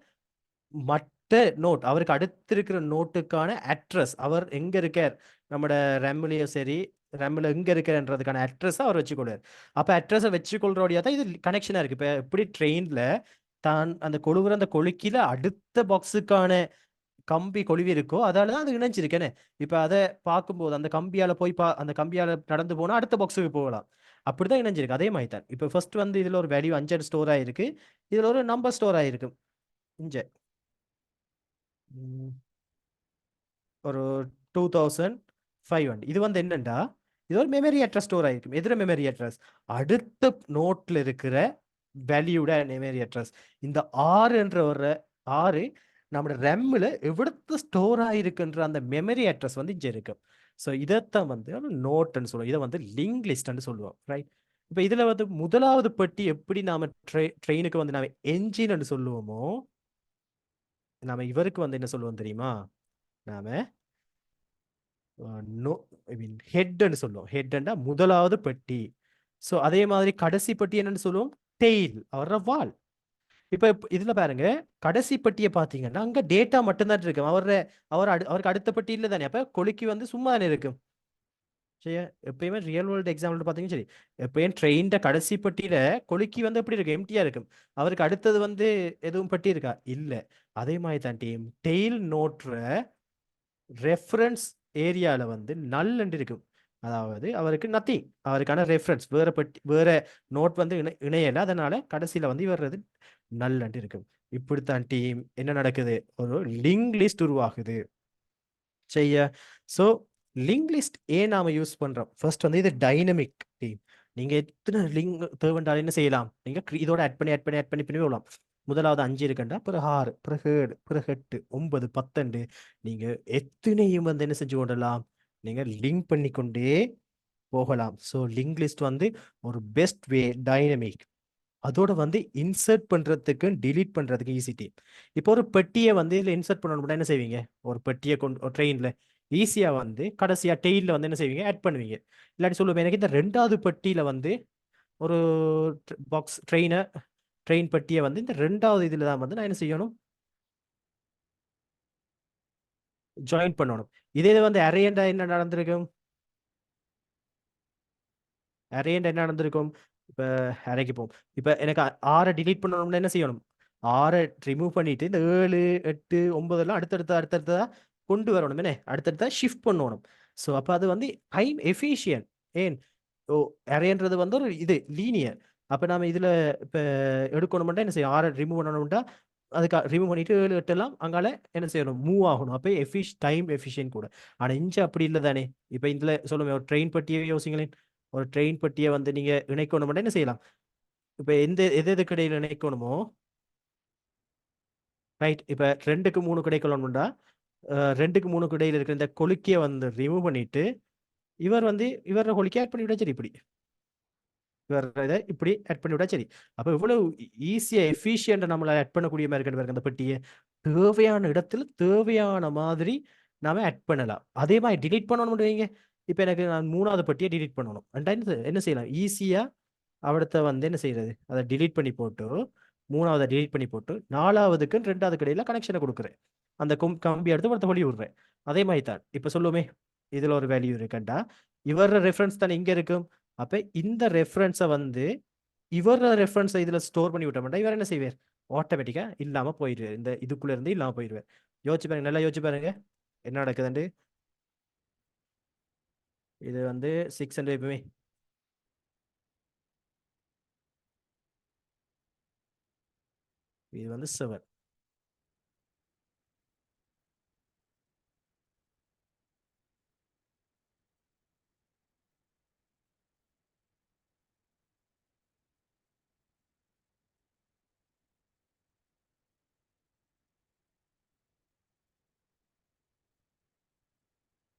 மற்ற நோட், அவருக்கு அடுத்து இருக்கிற நோட்டுக்கான அட்ரஸ், அவர் எங்க இருக்கார், நம்மட ரெம்லயும் சரி, ரெம்ல எங்க இருக்கிறன்றதுக்கான அட்ரஸ் அவர் வச்சுக்கொள்வார். அப்ப அட்ரஸை வச்சுக்கொள்றோடையா தான் இது கனெக்ஷனா இருக்கு. இப்ப எப்படி ட்ரெயின்ல தான் அந்த கொழுவுற அந்த கொழுக்கில அடுத்த பாக்ஸுக்கான கம்பி கொழுவி இருக்கோ, அதால தான் அது இணைஞ்சிருக்கேனே. இப்ப அதை பார்க்கும்போது அந்த கம்பியால போய் அந்த கம்பியால நடந்து போனா அடுத்த பாக்ஸுக்கு போகலாம். அப்படிதான் இணைஞ்சிருக்கு. அதே மாதிரி தான் இப்ப ஃபர்ஸ்ட் வந்து இதுல ஒரு வேல்யூ 5 ஸ்டோர் ஆயிருக்கு, இதுல ஒரு நம்பர் ஸ்டோர் ஆயிருக்கு. இங்க ஒரு 2500. இது வந்து என்னண்டா, இது ஒரு மெமரி அட்ரஸ் ஸ்டோர் ஆயிருக்கும். எதிர மெமரி அட்ரஸ், அடுத்த நோட்ல இருக்கிற வேல்யூட மெமரி அட்ரஸ். இந்த 6 ஒரு 6 நம்ம ரெம்ல எவ்வளவு ஸ்டோர் ஆயிருக்குன்ற அந்த மெமரி அட்ரஸ் வந்து இங்க இருக்கு. ஸோ இதைத்தான் வந்து நோட்னு சொல்லுவோம். இதை வந்து லிங்க் லிஸ்ட்னு சொல்லுவோம். ரைட். இப்போ இதுல வந்து முதலாவது பெட்டி எப்படி நாம ட்ரெயினுக்கு வந்து நாம என்ஜின் சொல்லுவோமோ, நாம இவருக்கு வந்து என்ன சொல்லுவோம் தெரியுமா, நாம நோ ஐ மீன் ஹெட்னு சொல்லுவோம். ஹெட்னா முதலாவது பெட்டி. ஸோ அதே மாதிரி கடைசி பெட்டி என்னன்னு சொல்லுவோம், டெய்ல், அவரோட வால். இப்ப இதுல பாருங்க, கடைசி பெட்டியை பாத்தீங்கன்னா அங்க டேட்டா மட்டும்தான் இருக்கும். அவருக்கு அடுத்த பெட்டி இல்லை தானே. அப்ப கொலுக்கி வந்து சும்மா தானே இருக்கும். சரியா, எப்பயுமே ரியல் வேர்ல்டு எக்ஸாம்பிள் பாத்தீங்கன்னா சரி, எப்பயும் ட்ரெயின் கடைசி பெட்டியில கொலுக்கி வந்து எப்படி இருக்கும், எம்டியா இருக்கும். அவருக்கு அடுத்தது வந்து எதுவும் பெட்டி இருக்கா, இல்ல. அதே மாதிரி தான் டீம் டெய்ல் நோட்ற ரெஃபரன்ஸ் ஏரியால வந்து நல் இருக்கும். அதாவது அவருக்கு நத்திங், அவருக்கான ரெஃபரன்ஸ் வேற நோட் வந்து இணையல. அதனால கடைசியில வந்து இவர் நல் இருக்கும். இப்படித்தான் டீம் என்ன நடக்குது, ஒரு லிங்க் லிஸ்ட் உருவாகுது. செய்ய. ஸோ லிங்க் லிஸ்ட் ஏன் நாம யூஸ் பண்றோம், ஃபர்ஸ்ட் வந்து இது டைனமிக் டீம். நீங்க எத்தனை லிங்க் தேவைன்றாலும் என்ன செய்யலாம், நீங்க இதோட ஆட் பண்ணி விடலாம். முதலாவது 5 இருக்குண்டா, பிறகு 6, பிறகு 7, பிறகு 8, 9, 10, நீங்க எத்தனையும் வந்து என்ன செஞ்சு கொள்ளலாம், நீங்க லிங்க் பண்ணிக்கொண்டே போகலாம். ஸோ லிங்க் லிஸ்ட் வந்து ஒரு பெஸ்ட் வே டைனமிக். அதோட வந்து இன்சர்ட் பண்றதுக்கு டிலீட் பண்றதுக்கு ஈஸி டீம். இப்போ ஒரு பெட்டியை வந்து இதுல இன்சர்ட் பண்ணணும்னா என்ன செய்வீங்க? ஒரு பெட்டியை கொண்டு ட்ரெயின்ல ஈஸியா வந்து கடைசியா டெயில்ல வந்து என்ன செய்வீங்க? ஆட் பண்ணுவீங்க. இல்லாட்டி சொல்லுவேன், எனக்கு இந்த ரெண்டாவது பெட்டியில வந்து ஒரு பாக்ஸ் ட்ரெயின் பெட்டியை வந்து இந்த ரெண்டாவது இதுல தான் வந்து நான் என்ன செய்யணும்? ஜாயின் பண்ணணும். இதே இது வந்து அரேண்டா என்ன நடந்திருக்கும்? அரேண்டா என்ன நடந்திருக்கும்? இப்ப அரைக்கு போகும். இப்ப எனக்கு 6 டிலீட் பண்ணணும்னா என்ன செய்யணும்? 6 ரிமூவ் பண்ணிட்டு இந்த 7, 8, 9 எல்லாம் அடுத்தடுத்ததா கொண்டு வரணும். என்ன அடுத்தடுத்தா ஷிஃப்ட் பண்ணணும். ஸோ அப்ப அது வந்து டைம் எஃபிஷியன்ட். ஏன் ஓ அரேன்றது வந்து ஒரு இது லீனியர். அப்ப நாம இதுல இப்ப எடுக்கணும்னா என்ன செய்யும்? 6 ரிமூவ் பண்ணணும்னா அதுக்கு ரிமூவ் பண்ணிட்டு 7, 8 எல்லாம் அங்கால என்ன செய்யணும்? மூவ் ஆகணும். அப்ப டைம் எஃபிஷியன்ட் கூட. ஆனா இங்க அப்படி இல்லை தானே. இப்ப இதுல சொல்லுங்க, ஒரு ட்ரெயின் பற்றியே யோசிங்களேன். ஒரு ட்ரெயின் பெட்டியை வந்து நீங்க இணைக்கணும்னா என்ன செய்யலாம்? இப்ப எது எதுக்கு இடையில இணைக்கணுமோ, ரைட். இப்ப 2க்கு 3 கிடைக்கணும்னா 2க்கு 3க்கு இடையில இருக்கிற இந்த கொலுக்கிய வந்து ரிமூவ் பண்ணிட்டு இவர் கொலுக்கிய ஆட் பண்ணி விட சரி. இப்படி இவர் இதை இப்படி ஆட் பண்ணி விட சரி. அப்ப இவ்வளவு ஈஸியா எஃபிஷியன்ட் நம்மளால ஆட் பண்ணக்கூடிய மாதிரி இருக்கிற பாருங்க அந்த பெட்டியை. தேவையான இடத்துல தேவையான மாதிரி நாம ஆட் பண்ணலாம். அதே மாதிரி டிலீட் பண்ணணும் வைங்க. இப்ப எனக்கு நான் 3வது பெட்டியை டிலீட் பண்ணணும். என்ன செய்யலாம்? ஈஸியா அவடத்த வந்து என்ன செய்யறது? அதை டிலீட் பண்ணி போட்டு 3வது டிலீட் பண்ணி போட்டு 4வதுக்கு 2வது இடையில கனெக்ஷனை கொடுக்குறேன். அந்த கம்பி எடுத்து ஒருத்த வழி விடுறேன். அதே மாதிரி தான் இப்ப சொல்லுமே, இதுல ஒரு வேல்யூ இருக்குண்டா இவர ரெஃபரன்ஸ் தானே இங்க இருக்கும். அப்ப இந்த ரெஃபரன்ஸை வந்து இவர ரெஃபரன்ஸை இதுல ஸ்டோர் பண்ணி விட்டோம்னா இவர் என்ன செய்வார்? ஆட்டோமேட்டிக்கா இல்லாம போயிடுவார். இந்த இதுக்குள்ள இருந்து இல்லாம போயிடுவார். யோசிச்சு பாருங்க, நல்லா யோசிச்சு பாருங்க என்ன நடக்குதுண்டு. இது வந்து 600 எப்பவுமே இது வந்து 7.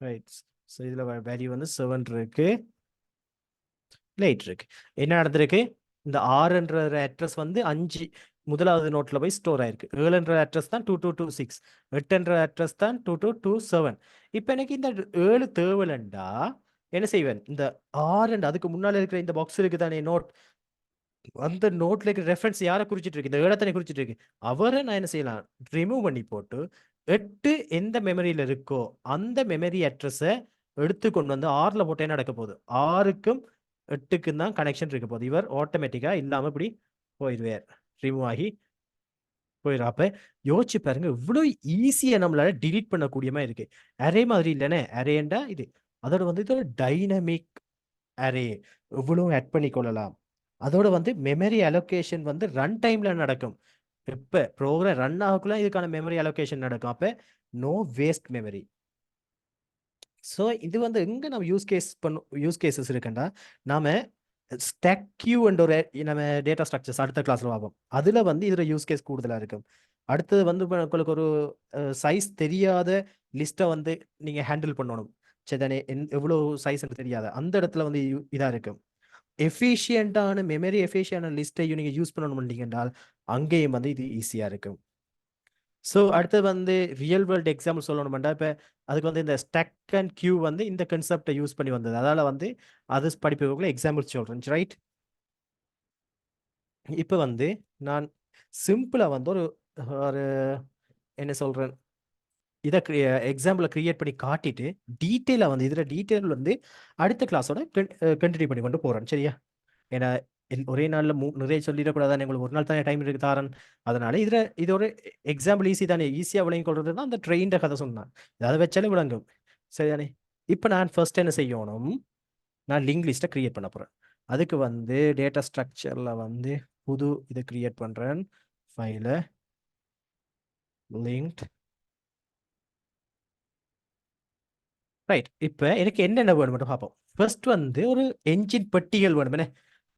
ரைட். ஸோ இதுல வேல்யூ வந்து 7 இருக்கு, 8 இருக்கு. என்ன நடந்திருக்கு? இந்த 6என்ற அட்ரஸ் வந்து 5 முதலாவது நோட்ல போய் ஸ்டோர் ஆயிருக்கு. 7என்ற அட்ரஸ் தான் 2226. 8என்ற அட்ரஸ் தான் 2227. இப்போ எனக்கு இந்த 7 தேவையில்லண்டா என்ன செய்வேன்? இந்த 6 அதுக்கு முன்னால இருக்கிற இந்த பாக்ஸ் இருக்கு தானே நோட், அந்த நோட்ல இருக்கிற ரெஃபரன்ஸ் யாரை குறிச்சிட்டு இருக்கு? இந்த 7 குறிச்சிட்டு இருக்கு. அவரை நான் என்ன செய்யலாம்? ரிமூவ் பண்ணி போட்டு 8 எந்த மெமரியில இருக்கோ அந்த மெமரி அட்ரஸை எடுத்து கொண்டு வந்து 6ல போட்டு என்ன நடக்க போகுது? 6க்கும் 8க்கும் தான் கனெக்ஷன் இருக்க போகுது. இவர் ஆட்டோமேட்டிக்கா இல்லாம இப்படி போயிடுவார், ரிமூவ் ஆகி போயிடும். அப்ப யோசிச்சு பாருங்க, இவ்வளவு ஈஸியா நம்மளால டிலீட் பண்ணக்கூடிய மாதிரி இருக்கு. அரே மாதிரி இல்லைன்னு அரேண்டா இது. அதோட வந்து இது டைனமிக் அரே, இவ்வளவு ஆட் பண்ணி கொள்ளலாம். அதோட வந்து மெமரி அலோகேஷன் வந்து ரன் டைம்ல நடக்கும். எப்ப ப்ரோக்ராம் ரன் ஆகக்குள்ள இதுக்கான மெமரி அலோகேஷன் நடக்கும். அப்ப நோ வேஸ்ட் மெமரி. ஸோ இது வந்து எங்க நம்ம யூஸ் கேசஸ் இருக்குண்டா, நாம ஸ்டாக் கியூ என்ற ஒரு நம்ம டேட்டா ஸ்ட்ரக்சர்ஸ் அடுத்த கிளாஸ்ல பார்ப்போம். அதுல வந்து இதுல யூஸ் கேஸ் கூடுதலா இருக்கும். அடுத்தது வந்து உங்களுக்கு ஒரு சைஸ் தெரியாத லிஸ்ட்டை வந்து நீங்க ஹேண்டில் பண்ணணும். சரி தானே? எவ்வளவு சைஸ் தெரியாத அந்த இடத்துல வந்து இதா இருக்கும். எஃபிஷியண்டான மெமரி எஃபிஷியன்டான லிஸ்ட்டையும் நீங்க யூஸ் பண்ணணும் என்றால் அங்கேயும் வந்து இது ஈஸியா இருக்கும். ஸோ அடுத்தது வந்து ரியல் வேர்ல்டு எக்ஸாம்பிள் சொல்லணும்டா, இப்போ அதுக்கு வந்து இந்த ஸ்டக் அண்ட் கியூ வந்து இந்த கன்செப்டை யூஸ் பண்ணி வந்தது. அதனால வந்து அது படிப்புக்குள்ள எக்ஸாம்பிள் சொல்றேன், ரைட்? இப்போ வந்து நான் சிம்பிளா வந்து ஒரு ஒரு என்ன சொல்றேன், இதை எக்ஸாம்பிளை கிரியேட் பண்ணி காட்டிட்டு டீட்டெயிலாக வந்து இதில் டீட்டெயில் வந்து அடுத்த கிளாஸோட கண்டினியூ பண்ணி கொண்டு போகிறேன், சரியா? ஏன்னா ஒரே நாளில் நிறைய சொல்லிடக்கூடாதானே, உங்களுக்கு ஒரு நாள் தானே டைம் இருக்கு தாரன். அதனால இதோட எக்ஸாம்பிள் ஈஸி தானே, ஈஸியாக விளங்கி கொள்றது தான் அந்த ட்ரெயின்ட கதை சொன்னான். அதை வச்சாலே விளங்கும், சரிதானே? இப்போ நான் ஃபர்ஸ்ட் என்ன செய்யணும்? நான் லிங்க் லிஸ்ட்டை கிரியேட் பண்ண போகிறேன். அதுக்கு வந்து டேட்டா ஸ்ட்ரக்சரில் வந்து புது இதை கிரியேட் பண்ணுறேன். ஃபைலை லிங்க். ரைட். இப்போ எனக்கு என்னென்ன வேணும் மட்டும் பார்ப்போம். ஃபர்ஸ்ட் வந்து ஒரு என்ஜின் பெட்டிகள் வேணும். என்ன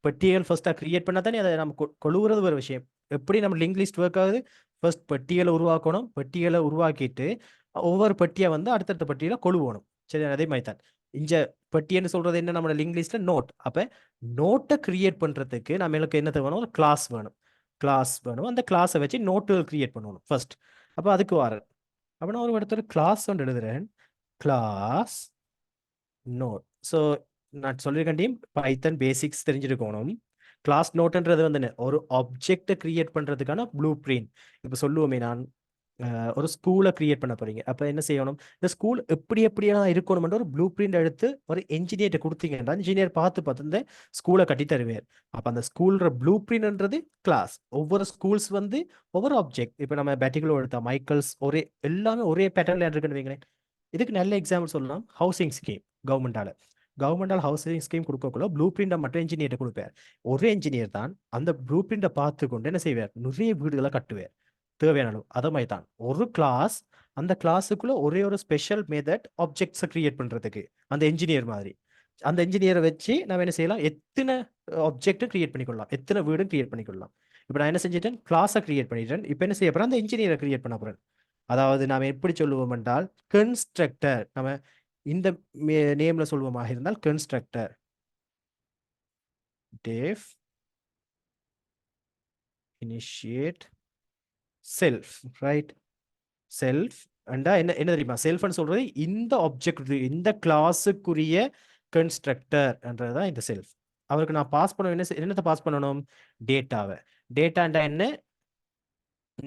பெட்டிகள் ஃபர்ஸ்ட்டாக கிரியேட் பண்ணால் தானே அதை நம்ம கொழுவுறது ஒரு விஷயம். எப்படி நம்ம லிங்க் லிஸ்ட் ஒர்க் ஆகுது? ஃபர்ஸ்ட் பெட்டிகளை உருவாக்கணும். பெட்டிகளை உருவாக்கிட்டு ஒவ்வொரு பெட்டியை வந்து அடுத்தடுத்த பெட்டியில் கொழுவணும், சரி? அதே மாதிரி தான் இங்க பெட்டின்னு சொல்றது என்ன நம்ம லிங்க் லிஸ்ட்ல நோட். அப்ப நோட்டை கிரியேட் பண்றதுக்கு நம்மளுக்கு என்ன வேணும், ஒரு கிளாஸ் வேணும். கிளாஸ் வேணும். அந்த கிளாஸை வச்சு நோட்டு கிரியேட் பண்ணணும் ஃபர்ஸ்ட். அப்ப அதுக்கு வர அப்ப நான் ஒரு இடத்துல கிளாஸ் ஒன்று எழுதுறேன். Class note. ஸோ நான் சொல்லியிருக்கேன் டீம், பைத்தன் பேசிக்ஸ் தெரிஞ்சிருக்கணும். கிளாஸ் நோட்ன்றது வந்து என்ன, ஒரு ஆப்ஜெக்டை கிரியேட் பண்றதுக்கான ப்ளூ பிரிண்ட். இப்போ சொல்லுவோமே, நான் ஒரு ஸ்கூலை கிரியேட் பண்ண போறீங்க. அப்போ என்ன செய்யணும், இந்த ஸ்கூல் எப்படி எப்படியெல்லாம் இருக்கணும்ன்ற ஒரு ப்ளூ பிரிண்ட் எடுத்து ஒரு என்ஜினியர்கிட்ட கொடுத்தீங்கன்னா இன்ஜினியர் பார்த்து இந்த ஸ்கூலை கட்டி தருவார். அப்போ அந்த ஸ்கூல்ற ப்ளூ பிரிண்ட்ன்றது கிளாஸ். ஒவ்வொரு ஸ்கூல்ஸ் வந்து ஒவ்வொரு ஆப்ஜெக்ட். இப்போ நம்ம பேட்டிகுலோ எடுத்தா மைக்கேல்ஸ் ஒரே எல்லாமே ஒரே பேட்டர்ல இருக்குன்னு வைங்களேன். இதுக்கு நல்ல எக்ஸாம்பிள் சொல்லலாம், ஹவுசிங் ஸ்கீம். கவர்மெண்டால ஹவுசிங் ஸ்கீம் கொடுக்கக்குள்ள ப்ளூ பிரிண்டை மட்டும் என்ஜினியர்ட்ட கொடுப்பார். ஒரு என்ஜினியர் தான் அந்த ப்ளூ பிரிண்டை பார்த்து கொண்டு என்ன செய்வார், நிறைய வீடுகளை கட்டுவார் தேவையான அளவு. அதே மாதிரி தான் ஒரு கிளாஸ், அந்த கிளாஸுக்குள்ள ஒரே ஒரு ஸ்பெஷல் மெத்தட் ஆப்ஜெக்ட்ஸை கிரியேட் பண்றதுக்கு அந்த என்ஜினியர் மாதிரி. அந்த என்ஜினியரை வச்சு நம்ம என்ன செய்யலாம், எத்தனை ஆப்ஜெக்ட் கிரியேட் பண்ணிக்கொள்ளலாம், எத்தனை வீடும் கிரியேட் பண்ணிக்கொள்ளலாம். இப்போ நான் என்ன செஞ்சிட்டேன், கிளாஸை கிரியேட் பண்ணிட்டேன். இப்போ என்ன செய்ய போறேன், அந்த என்ஜினியரை கிரியேட் பண்ண போறேன். அதாவது நாம் எப்படி சொல்லுவோம் என்றால் கன்ஸ்ட்ரக்டர். நம்ம இந்த நேம்ல சொல்லுவோமாக இருந்தால் constructor def initiate self, right? Self அண்டா என்ன என்ன தெரியுமா, செல்ஃப்னு சொல்றது இந்த ஆப்ஜெக்ட், இந்த கிளாஸுக்குரிய கன்ஸ்ட்ரக்டர் என்றதுதான் இந்த செல்ஃப். அவருக்கு நான் பாஸ் பண்ண என்னத்தை பாஸ் பண்ணணும், டேட்டாவை. டேட்டாண்டா என்ன,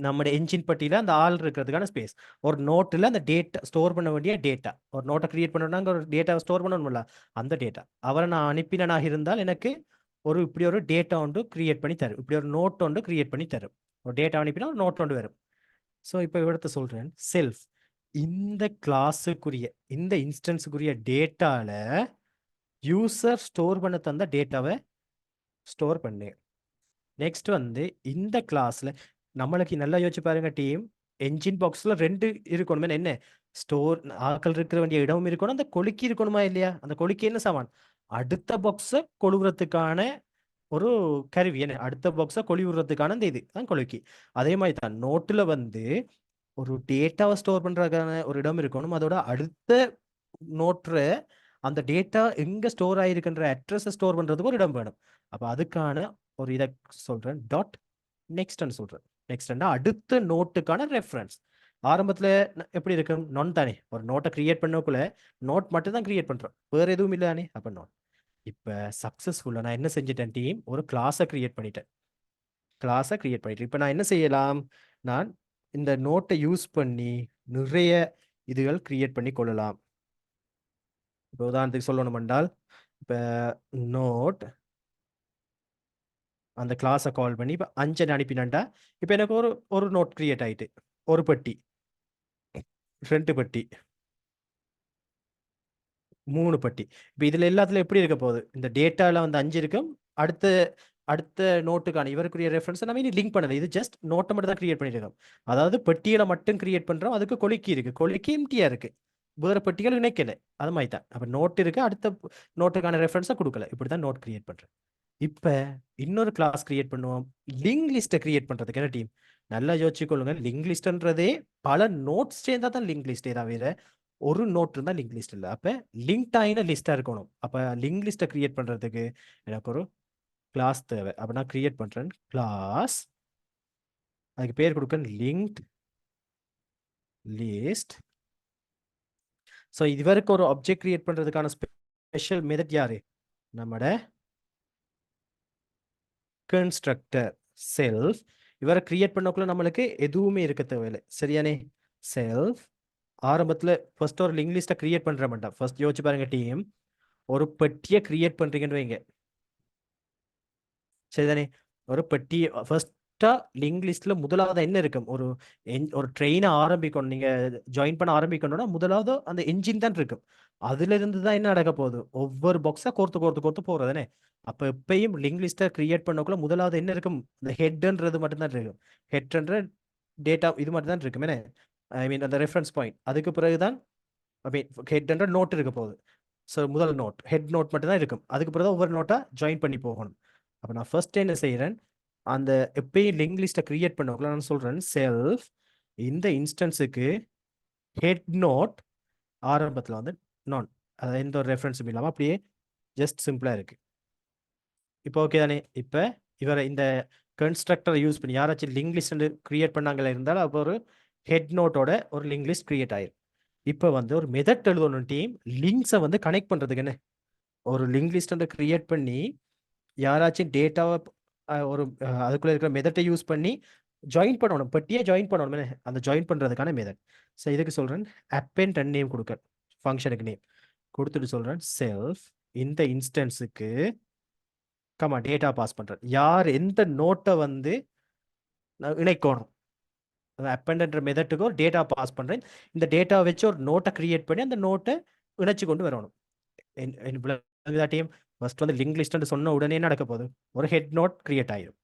நம்முடைய என்ஜின் பட்டியல அந்த ஆள் இருக்கிறதுக்கான ஸ்பேஸ். ஒரு நோட்டில் அந்த டேட்டா ஸ்டோர் பண்ண வேண்டிய டேட்டா, ஒரு நோட்டை கிரியேட் பண்ணணும்னா ஒரு டேட்டாவை ஸ்டோர் பண்ணணும்ல, அந்த டேட்டா. அவரை நான் அனுப்பினாக இருந்தால் எனக்கு இப்படி ஒரு டேட்டா ஒன்று கிரியேட் பண்ணி தரும், இப்படி ஒரு நோட் ஒன்று கிரியேட் பண்ணி தரும். ஒரு டேட்டா அனுப்பினா ஒரு நோட் ஒன்று வரும். ஸோ இப்போ எடுத்து சொல்றேன், செல்ஃப் இந்த கிளாஸுக்குரிய இந்த இன்ஸ்டன்ஸுக்குரிய டேட்டால யூசர் ஸ்டோர் பண்ண தந்த டேட்டாவை ஸ்டோர் பண்ணு. நெக்ஸ்ட் வந்து இந்த கிளாஸ்ல நம்மளுக்கு நல்லா யோசிச்சு பாருங்க டீம், என்ஜின் பாக்ஸ்ல 2 இருக்கணுமே. என்ன, ஸ்டோர் ஆட்கள் இருக்கிற வேண்டிய இடமும் இருக்கணும், அந்த கொலுக்கி இருக்கணுமா இல்லையா? அந்த கொலுக்கி என்ன சாமான், அடுத்த பாக்ஸை கொழுவுறதுக்கான ஒரு கருவி. என்ன, அடுத்த பாக்ஸை கொழுவுறதுக்கான இந்த இது தான் கொலுக்கி. அதே மாதிரி தான் நோட்டுல வந்து ஒரு டேட்டாவை ஸ்டோர் பண்றதுக்கான ஒரு இடம் இருக்கணும். அதோட அடுத்த நோட்டுற அந்த டேட்டா எங்க ஸ்டோர் ஆயிருக்குன்ற அட்ரஸை ஸ்டோர் பண்றதுக்கு ஒரு இடம் வேணும். அப்ப அதுக்கான ஒரு இதை சொல்றேன், டாட் நெக்ஸ்ட்னு சொல்றேன். நெக்ஸ்ட்னா அடுத்த நோட்டுக்கான ரெஃபரன்ஸ். ஆரம்பத்துல எப்படி இருக்கும், நோன் தானே. ஒரு நோட்டை கிரியேட் பண்ணக்குள்ள நோட் மட்டும் தான் கிரியேட் பண்றோம், வேற எதுவும் இல்லை தானே. அப்ப நோட். இப்ப சக்சஸ்ஃபுல்லா நான் என்ன செஞ்சிட்டேன் டீம், ஒரு கிளாஸை கிரியேட் பண்ணிட்டேன். இப்ப நான் என்ன செய்யலாம், நான் இந்த நோட்டை யூஸ் பண்ணி நிறைய இதுகள் கிரியேட் பண்ணி கொள்ளலாம். இப்போ உதாரணத்துக்கு சொல்லணும் என்றால், இப்போ நோட் அந்த கிளாஸை கால் பண்ணி இப்போ 5 அனுப்பினாண்டா இப்போ எனக்கு ஒரு நோட் கிரியேட் ஆயிட்டு, ஒரு பெட்டி, 2 பெட்டி, 3 பெட்டி. இப்போ இதில் எல்லாத்துல எப்படி இருக்க போகுது, இந்த டேட்டாவில் வந்து 5 இருக்கும். அடுத்த அடுத்த நோட்டுக்கான இவருக்குரிய ரெஃபரன்ஸை நம்ம இனி லிங்க் பண்ணல, இது ஜஸ்ட் நோட்டை மட்டும் தான் கிரியேட் பண்ணியிருக்கோம். அதாவது பெட்டியில மட்டும் கிரியேட் பண்றோம், அதுக்கு கொலுக்கி இருக்கு, கொலுக்கி எம்டியா இருக்கு, வேற பெட்டிகள் இணைக்கல. அது மாதிரி தான். அப்போ நோட் இருக்கு, அடுத்த நோட்டுக்கான ரெஃபரன்ஸை கொடுக்கல. இப்படி தான் நோட் கிரியேட் பண்றேன். இப்ப இன்னொரு கிளாஸ் கிரியேட் பண்ணுவோம், லிங்க் லிஸ்ட்டை கிரியேட் பண்றதுக்கு. என்ன டீம், நல்லா யோசிச்சுக்கொள்ளுங்க, லிங்க் லிஸ்ட்ன்றதே பல நோட்ஸ் சேர்ந்தா தான் லிங்க் லிஸ்ட். தவிர ஒரு நோட் இருந்தா லிங்க் லிஸ்ட் இல்லை. அப்ப லிங்க் ஆயின லிஸ்டா இருக்கணும். அப்ப லிங்க் லிஸ்ட்டை கிரியேட் பண்றதுக்கு எனக்கு ஒரு கிளாஸ் தேவை. அப்ப நான் கிரியேட் பண்றேன் கிளாஸ், அதுக்கு பேர் கொடுக்க லிங்க் லிஸ்ட். ஸோ இதுவரைக்கும் ஒரு ஆப்ஜெக்ட் கிரியேட் பண்றதுக்கான ஸ்பெஷல் மெத்தட் யாரு, நம்மட கன்ஸ்ட்ரக்டர் செல்ஃப். இவரை கிரியேட் பண்ணக்குள்ள நம்மளுக்கு எதுவுமே இருக்க தேவையில்லை, சரியானே. செல்ஃப் ஆரம்பத்துல ஃபர்ஸ்ட் ஒரு லிங்க் லிஸ்ட்டை கிரியேட் பண்ற மாட்டேன். ஃபர்ஸ்ட் யோசிச்சு பாருங்க டீம், ஒரு பெட்டியை கிரியேட் பண்றீங்கன்னு வைங்க, சரிதானே. ஒரு பெட்டி ஃபர்ஸ்டா லிங்க் லிஸ்ட்ல முதலாவது என்ன இருக்கும், ஒரு ட்ரெயினை ஆரம்பிக்கணும், நீங்க ஜாயின் பண்ண ஆரம்பிக்கணும்னா முதலாவது அந்த என்ஜின் தான் இருக்கும். அதுல இருந்து தான் என்ன நடக்க போகுது, ஒவ்வொரு பாக்ஸா கோர்த்து கோர்த்து கோர்த்து போறதுனே. அப்ப எப்பயும் லிங்க் லிஸ்ட்டை கிரியேட் பண்ணக்குள்ள முதலாவது என்ன இருக்கும், இந்த ஹெட்ன்றது மட்டும்தான் இருக்கும். ஹெட்ன்ற டேட்டா இது மட்டும் தான் இருக்கும். என்ன, ஐ மீன் அந்த ரெஃபரன்ஸ் பாயிண்ட். அதுக்கு பிறகுதான் ஐ மீன் ஹெட்ன்ற நோட் இருக்க போகுது. ஸோ முதல் நோட் ஹெட் நோட் மட்டும் தான் இருக்கும். அதுக்கு பிறகு ஒவ்வொரு நோட்டா ஜாயின் பண்ணி போகணும். அப்போ நான் ஃபர்ஸ்ட் என்ன செய்யறேன், அந்த எப்பயும் லிங்க் லிஸ்ட்டை கிரியேட் பண்ணக்குள்ள நான் சொல்றேன் செல்ஃப் இந்த இன்ஸ்டன்ஸுக்கு ஹெட் நோட் ஆரம்பத்தில் வந்து நான் அது எந்த ஒரு ரெஃபரன்ஸும் இல்லாமல் அப்படியே ஜஸ்ட் சிம்பிளாக இருக்குது. இப்போ ஓகே தானே? இப்போ இவரை இந்த கன்ஸ்ட்ரக்டரை யூஸ் பண்ணி யாராச்சும் லிங்க் லிஸ்ட் கிரியேட் பண்ணாங்களே இருந்தால் அப்போ ஒரு ஹெட் நோட்டோட ஒரு லிங்க் லிஸ்ட் கிரியேட் ஆயிரும். இப்போ வந்து ஒரு மெதட் எழுதணும் டீம் லிங்க்ஸை வந்து கனெக்ட் பண்ணுறதுக்கு என்ன ஒரு லிங்க் லிஸ்ட் கிரியேட் பண்ணி யாராச்சும் டேட்டாவை ஒரு அதுக்குள்ளே இருக்கிற மெதட்டை யூஸ் பண்ணி ஜாயின் பண்ணணும், பெட்டியே ஜாயின் பண்ணணும். அந்த ஜாயின் பண்ணுறதுக்கான மெதட். ஸோ இதுக்கு சொல்கிறேன் அப்பெண்ட் அண்ட் நேம் கொடுக்க ஃபங்க்ஷனுக்கு நேம் கொடுத்துட்டு சொல்கிறேன் செல்ஃப் இந்த இன்ஸ்டன்ஸுக்கு கமா டேட்டா பாஸ் பண்ணுறேன். யார் எந்த நோட்டை வந்து நான் இணைக்கணும் அப்பெண்ட்ன்ற மெதட்டுக்கு ஒரு டேட்டா பாஸ் பண்ணுறேன். இந்த டேட்டா வச்சு ஒரு நோட்டை கிரியேட் பண்ணி அந்த நோட்டை இணைச்சு கொண்டு வரணும். டீம் ஃபர்ஸ்ட் வந்து லிங்க் லிஸ்ட்னு சொன்ன உடனே நடக்க போகுது ஒரு ஹெட் நோட் கிரியேட் ஆயிடும்.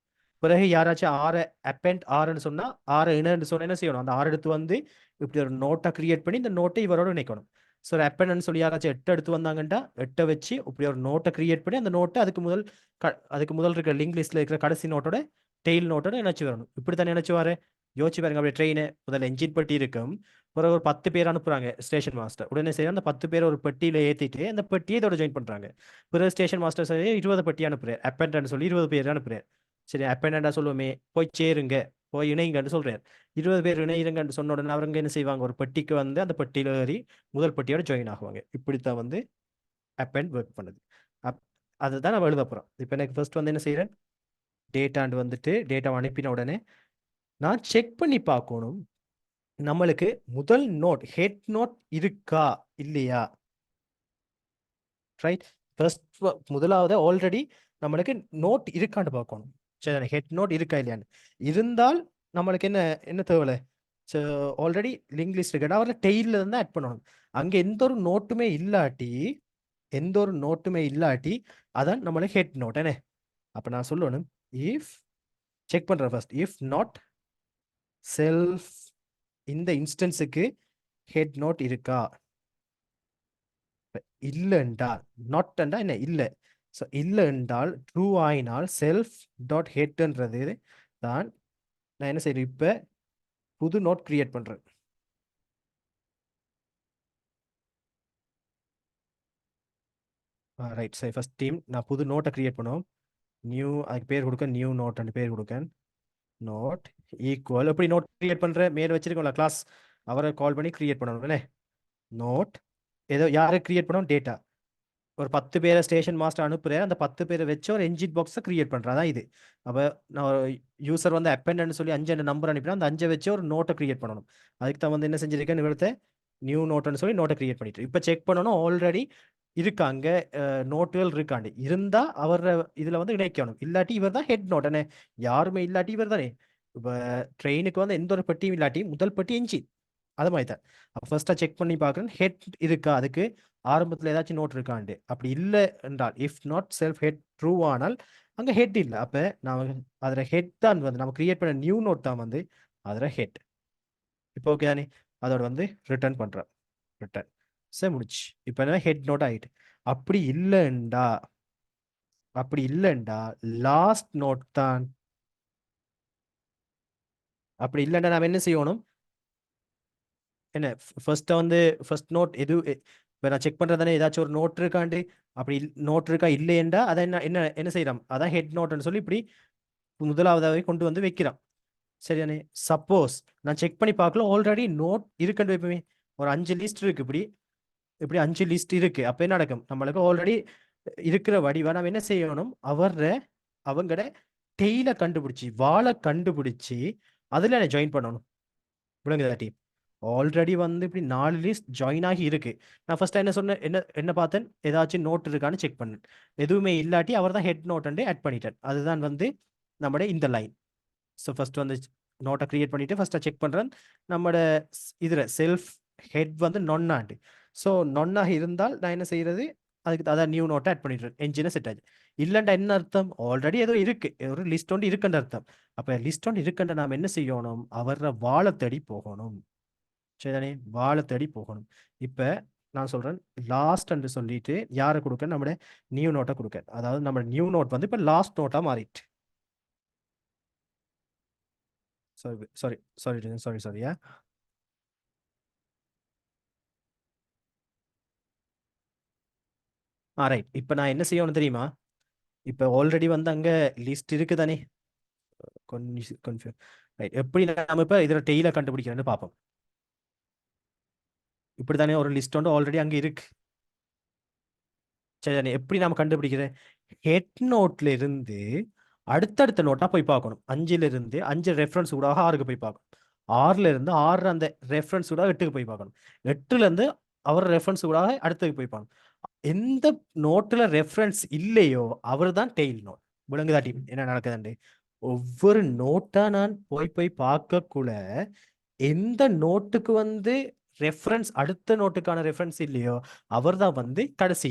பிறகு யாராச்சும் ஆறு அப்பெண்ட் ஆறுன்னு சொன்னால் ஆறு இணைன்னு சொன்னால் என்ன செய்யணும் அந்த ஆறு எடுத்து வந்து இப்படி ஒரு நோட்டை கிரியேட் பண்ணி இந்த நோட்டை இவரோட இணைக்கணும். ஸோ ஒரு அப்பெண்ட்னு சொல்லி யாராச்சும் 8 எடுத்து வந்தாங்கன்ட்டா 8 வச்சு இப்படி ஒரு நோட்டை கிரியேட் பண்ணி அந்த நோட்டை அதுக்கு முதல் இருக்கிற லிங்க் லிஸ்ட்டில் இருக்கிற கடைசி நோட்டோட டெய்ல் நோட்டோட இணைச்சி வரணும். இப்படி தானே இணைச்சி வாரு. யோசிச்சு பாருங்க அப்படியே ட்ரெயின் முதல்ல என்ஜின் பெட்டி இருக்கும் பிறகு ஒரு 10 பேர் அனுப்புறாங்க ஸ்டேஷன் மாஸ்டர் உடனே சரி அந்த 10 பேர் ஒரு பெட்டியில் ஏற்றிட்டு அந்த பெட்டியை இதோட ஜாயின் பண்ணுறாங்க. பிறகு ஸ்டேஷன் மாஸ்டர் சரி 20 பெட்டி அனுப்புறாரு அப்பெண்ட்னு சொல்லி 20 பேர் அனுப்புறாரு. சரி அப்பெண்டா சொல்லுவோமே போய் சேருங்க போய் இணைங்கன்னு சொல்றாரு. 20 பேர் இணையிருங்கன்னு சொன்ன உடனே அவங்க என்ன செய்வாங்க ஒரு பெட்டிக்கு வந்து அந்த பெட்டியில் ஏறி முதல் பெட்டியோட ஜாயின் ஆகுவாங்க. இப்படித்தான் வந்து அப்பெண்ட் ஒர்க் பண்ணுது. அதுதான் நம்ம எழுத போகிறோம். இப்போ எனக்கு ஃபர்ஸ்ட் வந்து என்ன செய்கிறேன் டேட்டாண்டு வந்துட்டு டேட்டாவை அனுப்பின உடனே நான் செக் பண்ணி பார்க்கணும் நம்மளுக்கு முதல் நோட் ஹெட் நோட் இருக்கா இல்லையா. ரைட் ஃபர்ஸ்ட் முதலாவது ஆல்ரெடி நம்மளுக்கு நோட் இருக்கான்னு பார்க்கணும். சரி ஹெட் நோட் இருக்கா இல்லையான்னு இருந்தால் நம்மளுக்கு என்ன என்ன தேவை ஆல்ரெடி லிங்க் லிஸ்ட் இருக்கு அவரை டெய்ல இருந்து ஆட் பண்ணணும். அங்கே எந்த ஒரு நோட்டுமே இல்லாட்டி அதான் நம்மளுக்கு ஹெட் நோட் என்ன. அப்போ நான் சொல்லணும் இஃப் செக் பண்ணுறேன் ஃபர்ஸ்ட் இஃப் நாட் செல்ஃப் இந்த இன்ஸ்டன்ஸுக்கு ஹெட் நோட் இருக்கா இல்லை என்றால் நாட் என்றால் என்ன இல்லை. ஸோ இல்லை என்றால் ட்ரூ ஆயினால் செல்ஃப் டாட் ஹெட்ன்றது தான் நான் என்ன செய்யறேன் இப்போ புது நோட் கிரியேட் பண்ணுறேன். ரைட் சரி ஃபர்ஸ்ட் டீம் நான் புது நோட்டை கிரியேட் பண்ணுவோம். நியூ அதுக்கு பேர் கொடுக்க நியூ நோட் பேர் கொடுக்க நோட் ஈக்குவல் எப்படி நோட் கிரியேட் பண்ணுற மேலே வச்சிருக்கோம்ல கிளாஸ் அவரை கால் பண்ணி கிரியேட் பண்ணணும் நோட் ஏதோ யாரை கிரியேட் பண்ணோம் டேட்டா ஒரு 10 பேரை ஸ்டேஷன் மாஸ்டர் அனுப்புகிறேன் அந்த 10 பேரை வச்சு ஒரு என்ஜின் பாக்ஸை கிரியேட் பண்ணுறேன். அதான் இது. அப்போ நான் யூசர் வந்து அப்பெண்ட்னு சொல்லி 5 நம்பர் அனுப்பினா அந்த 5 வச்சு ஒரு நோட்டை கிரியேட் பண்ணணும். அதுக்கு தான் வந்து என்ன செஞ்சிருக்கேன்னு இவ்வளோ நியூ நோட்டுன்னு சொல்லி நோட்டை கிரியேட் பண்ணிட்டு இப்போ செக் பண்ணணும் ஆல்ரெடி இருக்காங்க நோட்டுகள் இருக்காண்டு இருந்தால் அவர் இதில் வந்து இணைக்கணும் இல்லாட்டி இவர் தான் ஹெட் நோட் என்ன யாருமே இல்லாட்டி இவர் தானே. இப்போ ட்ரெயினுக்கு வந்து எந்த ஒரு பெட்டியும் இல்லாட்டி முதல் பெட்டி என்ஜின் அது மாதிரி தான். அப்போ ஃபர்ஸ்ட்டாக செக் பண்ணி பார்க்குறேன் ஹெட் இருக்கா அதுக்கு ஆரம்பத்தில் ஏதாச்சும் நோட் இருக்காண்டு அப்படி இல்லை என்றால் if not self head true ஆனால் அங்கே ஹெட் இல்லை. அப்போ நான் அதில் ஹெட் தான் வந்து நம்ம கிரியேட் பண்ண நியூ நோட் தான் வந்து அதில் ஹெட். இப்போ ஓகே தானே அதோட வந்து ரிட்டர்ன் பண்ணுறேன் ரிட்டர்ன் சரி முடிச்சு. இப்போ என்ன ஹெட் நோட் ஆகிட்டு. அப்படி இல்லைண்டா லாஸ்ட் நோட் தான். அப்படி இல்லைண்டா நாம் என்ன செய்யணும் என்ன ஃபர்ஸ்ட்டை வந்து ஃபர்ஸ்ட் நோட் எது இப்போ நான் செக் பண்ணுறது ஏதாச்சும் ஒரு நோட் இருக்காண்டு அப்படி நோட் இருக்கா இல்லையண்டா அதை என்ன என்ன என்ன செய்யலாம் அதான் ஹெட் நோட்னு சொல்லி இப்படி முதலாவதாகவே கொண்டு வந்து வைக்கிறான். சரியானே சப்போஸ் நான் செக் பண்ணி பார்க்கல ஆல்ரெடி நோட் இருக்குன்னு வைப்போமே ஒரு 5 லிஸ்ட் இருக்கு இப்படி இப்படி 5 லிஸ்ட் இருக்கு. அப்போ என்ன நடக்கும் நம்மளுக்கு ஆல்ரெடி இருக்கிற வடிவா நம்ம என்ன செய்யணும் அவங்களோட டெய்லை கண்டுபிடிச்சி வாழை கண்டுபிடிச்சி அதில் ஜாயின் பண்ணணும். விளங்குதா டீம் ஆல்ரெடி வந்து இப்படி 4 லிஸ்ட் ஜாயின் ஆகி இருக்கு. நான் ஃபர்ஸ்ட் என்ன சொன்னேன் என்ன பார்த்தேன் ஏதாச்சும் நோட் இருக்கான்னு செக் பண்ணேன் எதுவுமே இல்லாட்டி அவர் தான் ஹெட் நோட் ஆட் பண்ணிட்டேன். அதுதான் வந்து நம்முடைய இந்த லைன். ஸோ ஃபர்ஸ்ட் வந்து நோட்டை கிரியேட் பண்ணிட்டு ஃபர்ஸ்ட்டாக செக் பண்ணுறேன் நம்மளோட இதில் செல்ஃப் ஹெட் வந்து நொன்னாண்டு. ஸோ நொன்னாக இருந்தால் நான் என்ன செய்யறது அதுக்கு அதான் நியூ நோட்டை ஆட் பண்ணிடுறேன் என்ஜினை செட் ஆச்சு. இல்லைண்டா என்ன அர்த்தம் ஆல்ரெடி ஏதோ இருக்கு ஒரு லிஸ்ட் ஒன்று இருக்குன்ற அர்த்தம். அப்போ லிஸ்ட் ஒன்று இருக்குன்ற நாம் என்ன செய்யணும் அவரை வாழை தேடி போகணும். சரிதானே வாழை தேடி போகணும். இப்போ நான் சொல்றேன் லாஸ்ட் என்று சொல்லிட்டு யாரை கொடுக்க நம்மளோட நியூ நோட்டை கொடுக்க அதாவது நம்ம நியூ நோட் வந்து இப்போ லாஸ்ட் நோட்டாக மாறிட்டு சாரி. ரைட். இப்போ நான் என்ன செய்யணும் தெரியுமா? இப்போ ஆல்ரெடி வந்து அங்க லிஸ்ட் இருக்கு தானே? கொஞ்சம் ரைட். எப்படி நாம இப்போ இதில் டெய்ல கண்டுபிடிக்கிறேன்னு பார்ப்போம். இப்படி தானே ஒரு லிஸ்ட் வந்து ஆல்ரெடி அங்கே இருக்கு. சரி தானே? எப்படி நாம கண்டுபிடிக்கிறேன்? ஹெட் நோட்ல இருந்து அடுத்தடுத்த நோட்டா போய் பார்க்கணும். 5ல இருந்து 5 ரெஃபரன்ஸ் கூட 6க்கு போய் பார்க்கணும். 6ல இருந்து 6 அந்த ரெஃபரன்ஸ் கூட 8க்கு போய் பார்க்கணும். 8ல இருந்து அவர் ரெஃபரன்ஸ் கூட அடுத்ததுக்கு போய் பார்க்கணும். எந்த நோட்டில் ரெஃபரன்ஸ் இல்லையோ அவர் தான் டெய்ல் நோட். விளங்குதா டீம் என்ன நடக்குதுண்டு? ஒவ்வொரு நோட்டா நான் போய் போய் பார்க்கக்குள்ள எந்த நோட்டுக்கு வந்து ரெஃபரன்ஸ் அடுத்த நோட்டுக்கான ரெஃபரன்ஸ் இல்லையோ அவர் தான் வந்து கடைசி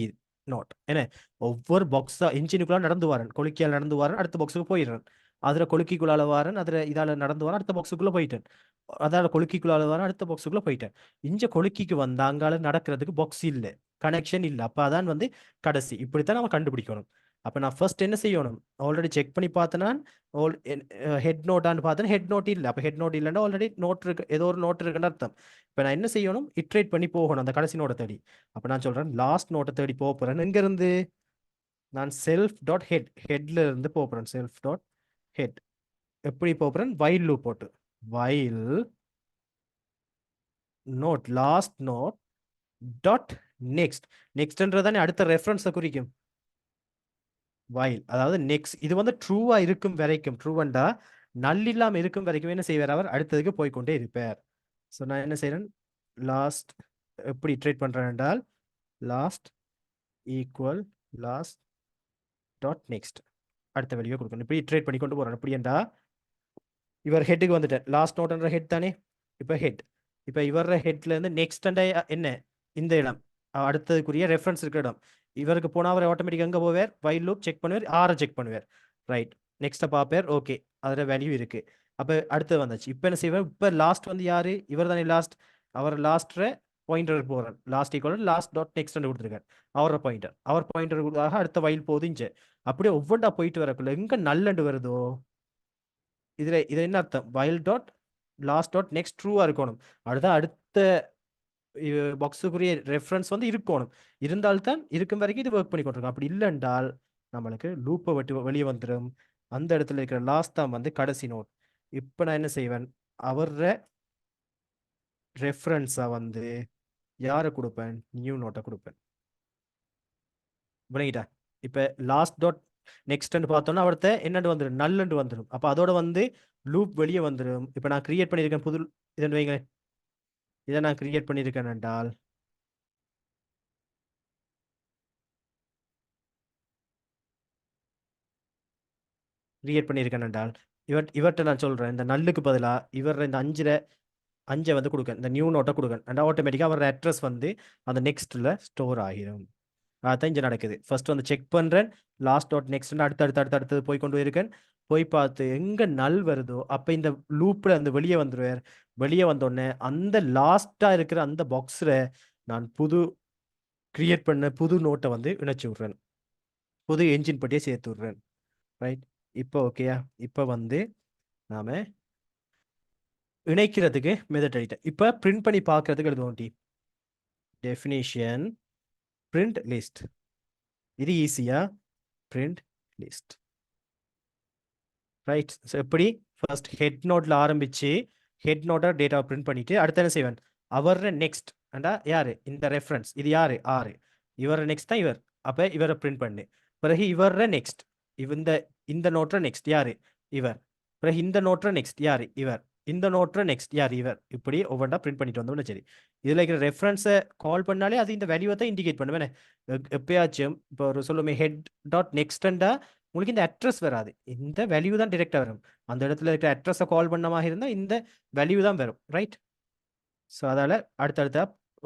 நோட். என்ன ஒவ்வொரு பாக்ஸா இன்ஜினுக்குள்ள நடந்து வரேன், கொலுக்கியால் நடந்து வரேன், அடுத்த பாக்ஸுக்கு போயிடுறேன். அதுல கொலுக்கிக்குள்ளால வரேன், அதுல இதால நடந்து வரேன், அடுத்த பாக்ஸுக்குள்ள போயிட்டேன். அதால கொலுக்கிக்குள்ளால வரேன், அடுத்த பாக்ஸுக்குள்ள போயிட்டேன். இஞ்ச கொலுக்கிக்கு வந்து அங்கால நடக்கிறதுக்கு பாக்ஸ் இல்லை, கனெக்ஷன் இல்லை. அப்போ அதான் வந்து கடைசி. இப்படித்தான் நம்ம கண்டுபிடிக்கணும். அப்போ நான் ஃபர்ஸ்ட் என்ன செய்யணும்? ஆல்ரெடி செக் பண்ணி பார்த்தேன்னா ஹெட் நோட்டான்னு பார்த்தேன், ஹெட் நோட் இல்லை. அப்போ ஹெட் நோட் இல்லைன்னா ஆல்ரெடி நோட் இருக்கு, ஏதோ ஒரு நோட் இருக்குன்னு அர்த்தம். இப்போ நான் என்ன செய்யணும்? இட்ரேட் பண்ணி போகணும் அந்த கடைசி நோட்டை தேடி. அப்போ நான் சொல்றேன் லாஸ்ட் நோட்டை தேடி போக போறேன். எங்க இருந்து? நான் செல்ஃப் டாட் ஹெட், ஹெட்ல இருந்து போகிறேன். செல்ஃப் டாட் ஹெட் எப்படி போகிறேன்? வைல் லூப் போட்டு while node last node dot next. நெக்ஸ்ட்ன்றதானே அடுத்த ரெஃபரன்ஸை குறிக்கும். வைல் அதாவது நெக்ஸ்ட். இது வந்து ட்ரூவா இருக்கும் வரைக்கும், ட்ரூவண்டா நல் இல்லாம இருக்கும் வரைக்கும் என்ன செய்வார்? அவர் அடுத்ததுக்கு போய்க்கொண்டே இருப்பார். ஸோ நான் என்ன செய்யறேன்? லாஸ்ட் எப்படி ட்ரேட் பண்றேன் என்றால் last equal last dot next அடுத்த வேல்யூ கொடுக்கணும். இப்படி ட்ரேட் பண்ணி கொண்டு போறேன். எப்படி என்றா இவர் ஹெட்டுக்கு வந்துட்டேன். லாஸ்ட் நோட்ன்ற ஹெட் தானே? இப்போ ஹெட். இப்போ இவர ஹெட்ல இருந்து நெக்ஸ்ட் என்ன இந்த இடம், அடுத்ததுக்குரிய ரெஃபரன்ஸ் இருக்கிற இடம். இவருக்கு போனால் அவர் ஆட்டோமேட்டிக் எங்கே போவார்? வைல் லூப் செக் பண்ணுவார், ஆரை செக் பண்ணுவார். ரைட். நெக்ஸ்ட்டை பார்ப்பார். ஓகே, அதில் வேல்யூ இருக்கு. அப்போ அடுத்தது வந்தாச்சு. இப்போ என்ன செய்வார்? இப்போ லாஸ்ட் வந்து யாரு? இவர் தானே லாஸ்ட். அவர் லாஸ்ட்ற பாயிண்டர் போகிறார். Last equal last dot next கொடுத்துருக்காரு. அவரோட பாயிண்டர், அவர் பாயிண்டருக்காக அடுத்த வைல் போகுது இஞ்சு. அப்படியே ஒவ்வொன்றா போயிட்டு வரக்குள்ள எங்க நல்லண்டு வருதோ இது என்ன அர்த்தம்? While dot last dot next ட்ரூவா இருக்கணும். அடுத்த பாக்ஸுக்குரிய ரெஃபரன்ஸ் வந்து இருக்கணும். இருந்தால்தான் இருக்கும் வரைக்கும் இது ஒர்க் பண்ணி கொண்டிருக்கும். அப்படி இல்லை என்றால் நம்மளுக்கு லூப்பை விட்டு வெளியே வந்துடும். அந்த இடத்துல இருக்கிற லாஸ்ட் தான் வந்து கடைசி நோட். இப்போ நான் என்ன செய்வேன்? அவர ரெஃபரன்ஸை வந்து யாரை கொடுப்பேன்? நியூ நோட்டை கொடுப்பேன். விளங்கிட்டா? இப்போ லாஸ்ட் டாட் நெக்ஸ்ட் பார்த்தோம்னா அவர்த்த என்னண்டு வந்துடும்? நல்லண்டு வந்துடும். அப்போ அதோட வந்து லூப் வெளியே வந்துடும். இப்போ நான் கிரியேட் பண்ணியிருக்கேன் புது இதன் வைங்க. இதை நான் கிரியேட் பண்ணியிருக்கேன் என்றால் கிரியேட் பண்ணியிருக்கேன் என்றால் இவர்கிட்ட நான் சொல்றேன் இந்த நல்லுக்கு பதிலாக இவர் இந்த அஞ்சை வந்து கொடுக்க, இந்த நியூ நோட்டை கொடுக்க அண்ட் ஆட்டோமேட்டிக்காக அவர் அட்ரஸ் வந்து அந்த நெக்ஸ்ட்ல ஸ்டோர் ஆகிடும். அதான் இங்கே நடக்குது. ஃபர்ஸ்ட் வந்து செக் பண்ணுறேன், லாஸ்ட் டாட் நெக்ஸ்ட் அடுத்தது போய் கொண்டு போயிருக்கேன். போய் பார்த்து எங்கே நல் வருதோ அப்போ இந்த லூப்பில் அந்த வெளியே வந்துடுவார். வெளியே வந்தோடனே அந்த லாஸ்ட்டாக இருக்கிற அந்த பாக்ஸில் நான் கிரியேட் பண்ண புது நோட்டை வந்து இணைச்சி விட்றேன். புது என்ஜின் பட்டியை சேர்த்து விட்றேன். ரைட். இப்போ ஓகேயா? இப்போ வந்து நாம இணைக்கிறதுக்கு மெத்தட் எழுதிட்டேன். இப்போ பிரிண்ட் பண்ணி பார்க்கறதுக்கு எழுதுவோம். Definition print list. இது ஈஸியா? Print list. ரைட். ஸோ எப்படி? ஃபர்ஸ்ட் ஹெட் நோட்ல ஆரம்பிச்சு ஹெட் நோட்டை டேட்டாவை பிரிண்ட் பண்ணிட்டு அடுத்து என்ன செய்வேன்? அவர் நெக்ஸ்ட் அண்டா யாரு? இந்த ரெஃபரன்ஸ் இது யாரு? 6. இவர நெக்ஸ்ட் தான் இவர். அப்போ இவரை பிரிண்ட் பண்ணு. பிறகு இவர நெக்ஸ்ட் இந்த இந்த நோட்ற நெக்ஸ்ட் யாரு? இவர். பிறகு இந்த நோட்ற நெக்ஸ்ட் யாரு? இவர். இந்த நோட்ற நெக்ஸ்ட் யார்? இவர். இப்படி ஒவ்வொன்றா பிரிண்ட் பண்ணிட்டு வந்தோம்னு சரி. இதில் இருக்கிற ரெஃபரன்ஸை கால் பண்ணாலே அது இந்த வேல்யூவை தான் இண்டிகேட் பண்ணுவேன். எப்பயாச்சும் இப்போ ஒரு சொல்லுமே ஹெட் டாட் நெக்ஸ்டண்டா உங்களுக்கு இந்த அட்ரஸ் வராது, இந்த வேல்யூ தான் டிரெக்டாக வரும். அந்த இடத்துல இருக்கிற அட்ரஸை கால் பண்ண மாதிரி இருந்தால் இந்த வேல்யூ தான் வரும். ரைட். ஸோ அதால் அடுத்தடுத்த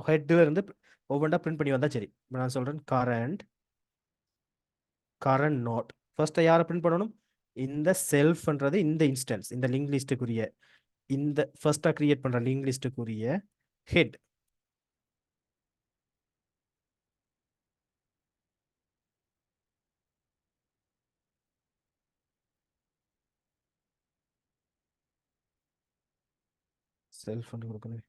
ஹெட்டில் இருந்து ஒவ்வொன்றா பிரிண்ட் பண்ணி வந்தால் சரி. இப்போ நான் சொல்கிறேன் கரண்ட் நோட். ஃபர்ஸ்ட்டை யாரை பிரிண்ட் பண்ணணும்? இந்த செல்ஃப்ன்றது இந்த இன்ஸ்டன்ஸ், இந்த லிங்க் லிஸ்ட்டுக்குரிய இந்த ஃபர்ஸ்ட்டாக கிரியேட் பண்ணுற லிங்க் லிஸ்ட்டுக்குரிய ஹெட். செல்ஃப் கொடுக்கணும்.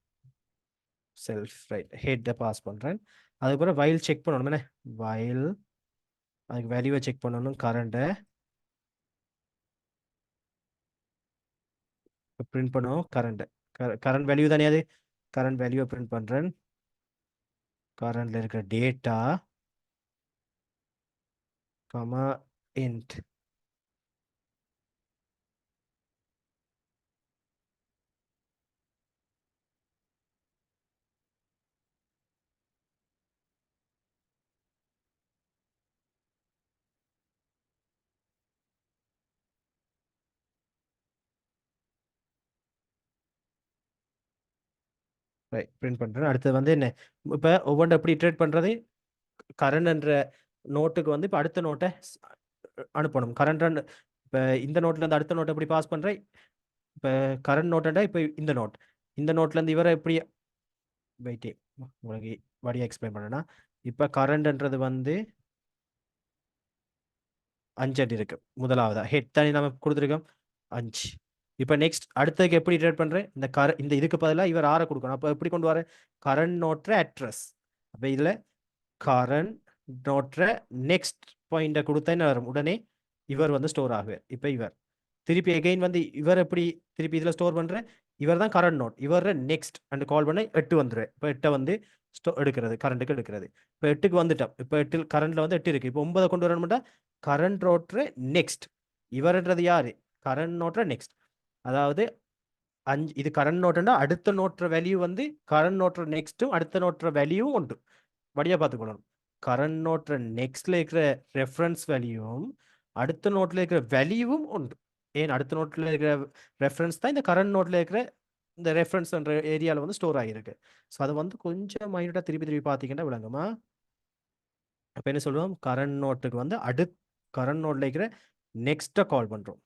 செல்ஃப் ரைட் ஹெட்டை பாஸ் பண்ணுறேன். அதுக்கப்புறம் வைல் செக் பண்ணணும் என்ன வைல் அதுக்கு வேல்யூவை செக் பண்ணணும் கரண்ட்டை பிரிண்ட் பண்ணுவோம் கரண்ட்டை கரண்ட் வேல்யூ தானே அது கரண்ட் வேல்யூவை பிரிண்ட் பண்ணுறேன். கரண்ட்ல இருக்கிற data comma int right print பண்ணுறேன். அடுத்தது வந்து என்ன இப்போ ஒவ்வொன்றை எப்படி இட்ரேட் பண்ணுறது கரண்ட்ன்ற நோட்டுக்கு வந்து இப்போ அடுத்த நோட்டை அனுப்பணும். கரண்ட் இப்போ இந்த நோட்லேருந்து அடுத்த நோட்டை எப்படி பாஸ் பண்ணுறேன். இப்போ கரண்ட் நோட்டா இப்போ இந்த நோட்லேருந்து இவரை எப்படி வெயிட்டே உங்களுக்கு வழியாக எக்ஸ்பிளைன் பண்ணேன்னா இப்போ கரண்ட்ன்றது வந்து 5 அடி இருக்கு. முதலாவதா ஹெட் தானே நம்ம கொடுத்துருக்கோம் 5. இப்போ நெக்ஸ்ட் அடுத்ததுக்கு எப்படி இட்ரேட் பண்ணுறேன் இந்த இதுக்கு பதிலாக இவர் 6 கொடுக்கணும். அப்போ எப்படி கொண்டு வரேன் கரண்ட் நோட்ற அட்ரஸ். அப்போ இதில் கரண்ட் நோட்ற நெக்ஸ்ட் பாயிண்ட்டை கொடுத்தா என்ன வரும் உடனே இவர் வந்து ஸ்டோர் ஆகுவார். இப்போ இவர் திருப்பி எகைன் வந்து இவர் எப்படி திருப்பி இதில் ஸ்டோர் பண்ணுறேன் இவர் தான் கரண்ட் நோட் இவர் நெக்ஸ்ட் அண்ட் கால் பண்ண 8 வந்துடுவேன். இப்போ 8 வந்து எடுக்கிறது கரண்ட்டுக்கு எடுக்கிறது. இப்போ 8க்கு வந்துட்டோம். இப்போ 8 கரண்ட்ல வந்து 8 இருக்கு. இப்போ 9 கொண்டு வரணும்னா கரண்ட் நோட்ற நெக்ஸ்ட் இவர்ன்றது யாரு கரண்ட் நோட்ற நெக்ஸ்ட். அதாவது 5 இது கரண்ட் நோட்டுன்னா அடுத்த நோட்ற வேல்யூ வந்து கரண்ட் நோட்ற நெக்ஸ்ட்டும் அடுத்த நோட்ற வேல்யூவும் உண்டு. வழியாக பார்த்துக்கணும் கரண்ட் நோட்ற நெக்ஸ்ட்ல இருக்கிற ரெஃபரன்ஸ் வேல்யூவும் அடுத்த நோட்ல இருக்கிற வேல்யூவும் உண்டு. ஏன் அடுத்த நோட்ல இருக்கிற ரெஃபரன்ஸ் தான் இந்த கரண்ட் நோட்ல இருக்கிற இந்த ரெஃபரன்ஸ்ன்ற ஏரியாவில் வந்து ஸ்டோர் ஆகியிருக்கு. ஸோ அதை வந்து கொஞ்சம் மைனூட்டாக திருப்பி பார்த்தீங்கன்னா விளங்குமா. அப்போ என்ன சொல்லுவோம் கரண்ட் நோட்டுக்கு வந்து கரண்ட் நோட்ல இருக்கிற நெக்ஸ்ட்டை கால் பண்ணுறோம்.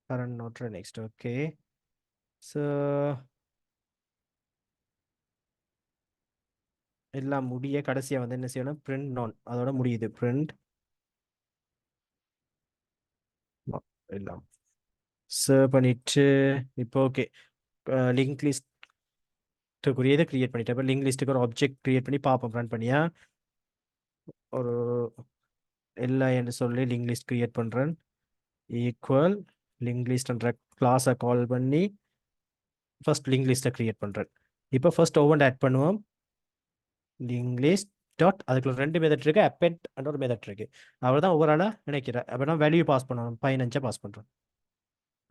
கரண்ட் நோட்ற நெக்ஸ்ட் ஓகே. ஸோ எல்லாம் முடிய கடைசியாக வந்து என்ன செய்யணும் பிரிண்ட் நான் அதோட முடியுது பிரிண்ட் எல்லாம் சேவ் பண்ணிட்டு இப்போ ஓகே லிங்க் லிஸ்ட்டுக்குரியதை கிரியேட் பண்ணிட்டேன். இப்போ லிங்க் லிஸ்ட்டுக்கு ஒரு ஆப்ஜெக்ட் கிரியேட் பண்ணி பார்ப்போம் ரன் பண்ணியா ஒரு எல்லாம் என்று சொல்லி லிங்க் லிஸ்ட் கிரியேட் பண்ணுறேன் ஈக்குவல் லிங்க் லிஸ்ட்ன்ற கிளாஸை கால் பண்ணி ஃபர்ஸ்ட் லிங்க் லிஸ்ட்டை கிரியேட் பண்ணுறேன். இப்போ ஃபர்ஸ்ட் ஒவ்வொன்று ஆட் பண்ணுவோம் லிங்க் லிஸ்ட் டாட் அதுக்குள்ள 2 மெத்தட் இருக்கு அப்பெண்ட் அண்ட் ஒரு மெத்தட் இருக்கு. அவர் தான் ஒவ்வொரு ஆளாக நினைக்கிறேன். அப்போ நான் வேல்யூ பாஸ் பண்ணணும் 15 பாஸ் பண்ணுறேன்.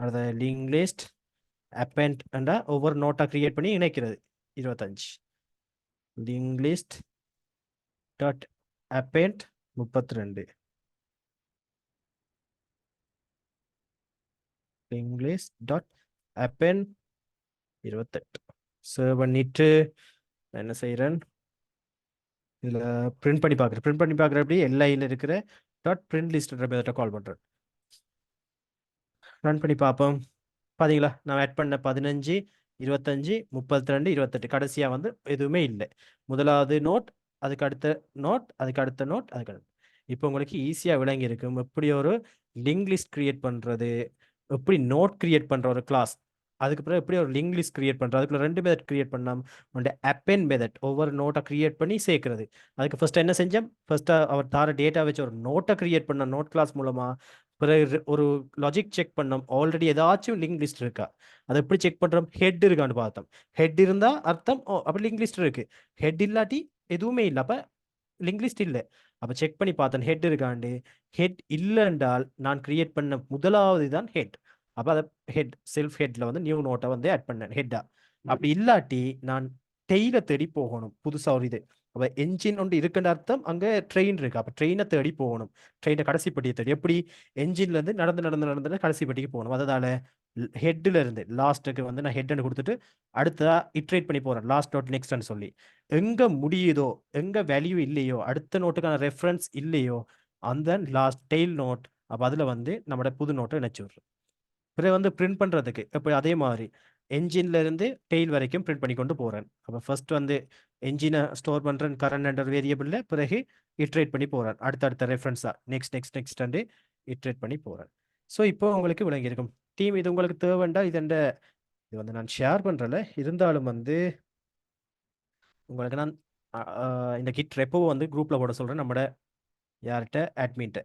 அடுத்த லிங்க் லிஸ்ட் அப்பெண்ட் அண்டா ஒவ்வொரு நோட்டாக கிரியேட் பண்ணி இணைக்கிறது 25 link list dot append 32 link list dot append 28 save பண்ணிட்டு என்ன செய்கிறேன் இதில் பிரிண்ட் பண்ணி பார்க்குறேன் அப்படி எல்ஐயில் இருக்கிற டாட் பிரிண்ட் லிஸ்ட்ன்ற மெத்தட்டை கால் பண்ணுறேன். ரன் பண்ணி பார்ப்போம். பார்த்தீங்களா நான் ஆட் பண்ண 15 25 32 28 கடைசியாக வந்து எதுவுமே இல்லை. முதலாவது நோட் அதுக்கு அடுத்த நோட் அதுக்கு அடுத்த நோட் அதுக்கு அடுத்து. இப்போ உங்களுக்கு ஈஸியாக விளங்கி இருக்கும் எப்படி ஒரு லிங்க் லிஸ்ட் கிரியேட் பண்ணுறது எப்படி நோட் கிரியேட் பண்ணுற ஒரு கிளாஸ் அதுக்கு பிறகு எப்படி ஒரு லிங்க் லிஸ்ட் கிரியேட் பண்ணுறது அதுக்குள்ள 2 மெத்தட் கிரியேட் பண்ணோம். உண்டு அப்பெண்ட் மெத்தட் ஒவ்வொரு நோட்டை கிரியேட் பண்ணி சேர்க்கறது. அதுக்கு ஃபர்ஸ்ட் என்ன செஞ்சோம் ஃபர்ஸ்ட்டாக அவர் தார டேட்டா வச்சு ஒரு நோட்டை கிரியேட் பண்ண நோட் கிளாஸ் மூலமாக பிறகு ஒரு லாஜிக் செக் பண்ணோம் ஆல்ரெடி ஏதாச்சும் லிங்க் லிஸ்ட் இருக்கா அதை எப்படி செக் பண்ணுறோம் ஹெட் இருக்கான்னு பார்த்தோம். ஹெட் இருந்தால் அர்த்தம் ஓ அப்போ லிங்க் லிஸ்ட் இருக்கு. ஹெட் இல்லாட்டி எதுவுமே இல்லை அப்போ லிங்க் லிஸ்ட் இல்லை. அப்போ செக் பண்ணி பார்த்தேன் ஹெட் இருக்காண்டு. ஹெட் இல்லை என்றால் நான் கிரியேட் பண்ண முதலாவது தான் ஹெட். அப்போ அதை ஹெட் செல்ஃப் ஹெட்ல வந்து நியூ நோட்டை வந்து ஆட் பண்ணேன் ஹெட்டா. அப்படி இல்லாட்டி நான் டெய்லை தேடி போகணும் புதுசா ஒரு இது. அப்ப என்ஜின் ஒன்று இருக்குன்ற அர்த்தம் அங்க ட்ரெயின் இருக்கு. அப்ப ட்ரெயினை தேடி போகணும். ட்ரெயினை கடைசி பெட்டியை தேடி எப்படி என்ஜின்ல இருந்து நடந்து நடந்து நடந்து கடைசி பெட்டிக்கு போகணும். அதனால ஹெட்ல இருந்து லாஸ்ட்டுக்கு வந்து நான் ஹெட்னு கொடுத்துட்டு அடுத்ததா இட்ரேட் பண்ணி போறேன். லாஸ்ட் நோட் நெக்ஸ்ட்னு சொல்லி எங்க முடியுதோ, எங்க வேல்யூ இல்லையோ, அடுத்த நோட்டுக்கான ரெஃபரன்ஸ் இல்லையோ, அந்த லாஸ்ட் டெய்ல் நோட் அப்ப அதுல வந்து நம்மளோட புது நோட்டை இணைச்சு விடுறோம். பிறகு வந்து பிரிண்ட் பண்றதுக்கு இப்போ அதே மாதிரி என்ஜின்ல இருந்து டெய்ல் வரைக்கும் பிரிண்ட் பண்ணி கொண்டு போறேன். அப்போ ஃபர்ஸ்ட் வந்து என்ஜினை ஸ்டோர் பண்றேன் கரண்ட் என்ற வேரியபிள்ல, பிறகு இட்ரேட் பண்ணி போறேன் அடுத்தடுத்த ரெஃபரன்ஸா நெக்ஸ்ட் நெக்ஸ்ட் நெக்ஸ்ட் வந்து இட்ரேட் பண்ணி போறேன். ஸோ இப்போ உங்களுக்கு விளங்கி இருக்கும் டீம் இது உங்களுக்கு தேவைண்டா இது வந்து நான் ஷேர் பண்றல இருந்தாலும் வந்து உங்களுக்கு நான் இந்த கிட் ரெப்போ வந்து குரூப்ல போட சொல்றேன் நம்மட யார்கிட்ட அட்மின்ட்ட.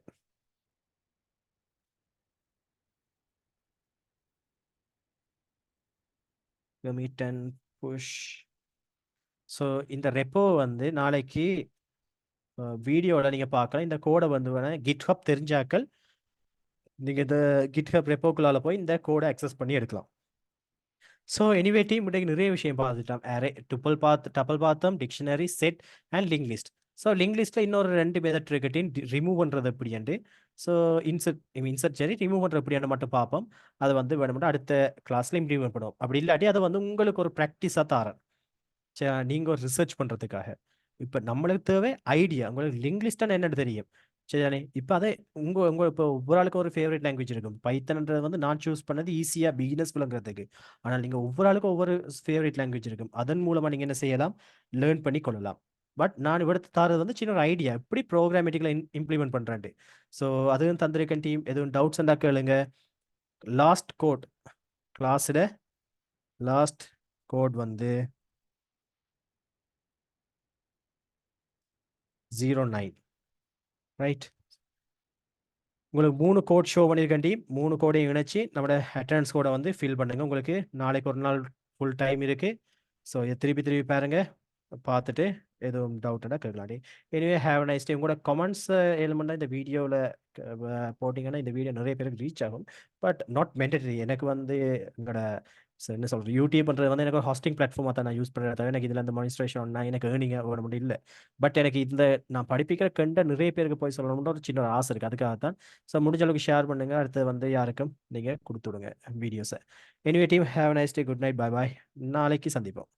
commit and push. ஸோ இந்த ரெப்போ வந்து நாளைக்கு வீடியோவில் நீங்கள் பார்க்கலாம். இந்த கோடை வந்து வேணால் கிட்ஹப் தெரிஞ்சாக்கள் நீங்கள் இந்த கிட்ஹப் ரெப்போக்குள்ளால போய் இந்த கோடை அக்சஸ் பண்ணி எடுக்கலாம். ஸோ எனிவே டீம் இன்றைக்கு நிறைய விஷயம் பார்த்துட்டோம். அரே டபுள் பார்த்தோம், dictionary, set and link list. So link லிஸ்ட்டில் இன்னொரு 2 மெத்தட் இருக்கு டீம். ரிமூவ் பண்ணுறது எப்படின்ட்டு. ஸோ இன்சர்ட் சரி ரிமூவ் பண்ணுறது எப்படின்னு மட்டும் பார்ப்போம். அதை வந்து வேணும்னா அடுத்த கிளாஸில் இம்ப்ளிமெண்ட் பண்ணுவோம். அப்படி இல்லாட்டி அதை வந்து உங்களுக்கு ஒரு ப்ராக்டிஸாக தரேன். நீங்கள் ஒரு ரிசர்ச் பண்ணுறதுக்காக. இப்போ நம்மளுக்கு தேவை ஐடியா. உங்களுக்கு லிங்க் லிஸ்ட்னா என்னன்னு தெரியும் சரிதானே. இப்போ அதே உங்கள் இப்போ ஒவ்வொரு ஆளுக்கு ஒரு ஃபேவரட் லாங்குவேஜ் இருக்கும். பைத்தன்ன்றது வந்து நான் சூஸ் பண்ணது ஈஸியாக பிகினர்ஸ் விளங்குறதுக்கு. ஆனால் நீங்கள் ஒவ்வொரு ஆளுக்கும் ஒவ்வொரு ஃபேவரட் லாங்குவேஜ் இருக்கும். அதன் மூலமாக நீங்கள் என்ன செய்யலாம், லேர்ன் பண்ணி கொள்ளலாம். பட் நான் இவ்வளவு தரது வந்து சின்ன ஒரு ஐடியா எப்படி ப்ரோக்ராமேட்டிக்கலாக இம்ப்ளிமெண்ட் பண்ணுறேன்ட்டு. ஸோ அதுவும் தந்திருக்கேன் டீம். எதுவும் டவுட்ஸ் இருந்தால் கேளுங்க. லாஸ்ட் கோட் கிளாஸில் லாஸ்ட் கோட் வந்து 09 ரைட். உங்களுக்கு 3 கோட் ஷோ பண்ணியிருக்கேன் டீம். 3 கோடையும் இணைச்சி நம்மளோட அட்டண்டன்ஸ் கோடை வந்து ஃபில் பண்ணுங்க. உங்களுக்கு நாளைக்கு ஒரு நாள் ஃபுல் டைம் இருக்கு. ஸோ இதை திருப்பி திருப்பி பாருங்க, பார்த்துட்டு எதுவும் டவுட்னா கேட்கலாம். எனிவே ஹேவ் நைஸ் டே. உங்களோட கமெண்ட்ஸ் எலிமெண்ட்டாக இந்த வீடியோவில் போட்டிங்கன்னா இந்த வீடியோ நிறைய பேருக்கு ரீச் ஆகும். But not மெண்டட்டரி. எனக்கு வந்து எங்களோட என்ன சொல்கிறது, யூடியூப்ன்றது வந்து எனக்கு ஒரு ஹாஸ்டிங் பிளாட்ஃபார்மாக தான் நான் யூஸ் பண்ணுறேன். தவிர எனக்கு இதில் அந்த மானிஸ்ட்ரேஷன் எனக்கு ஏர்னிங் வேற மட்டும் இல்லை. பட் எனக்கு இந்த நான் படிப்பிக்கிற கண்ட நிறைய பேருக்கு போய் சொல்லணும்னு ஒரு சின்ன ஒரு ஆசை இருக்குது. அதுக்காக தான். ஸோ முடிஞ்ச அளவுக்கு ஷேர் பண்ணுங்கள். அடுத்து வந்து யாருக்கும் நீங்கள் கொடுத்துடுங்க வீடியோஸை. Anyway team have nice day. Good night. Bye bye. நாளைக்கு சந்திப்போம்.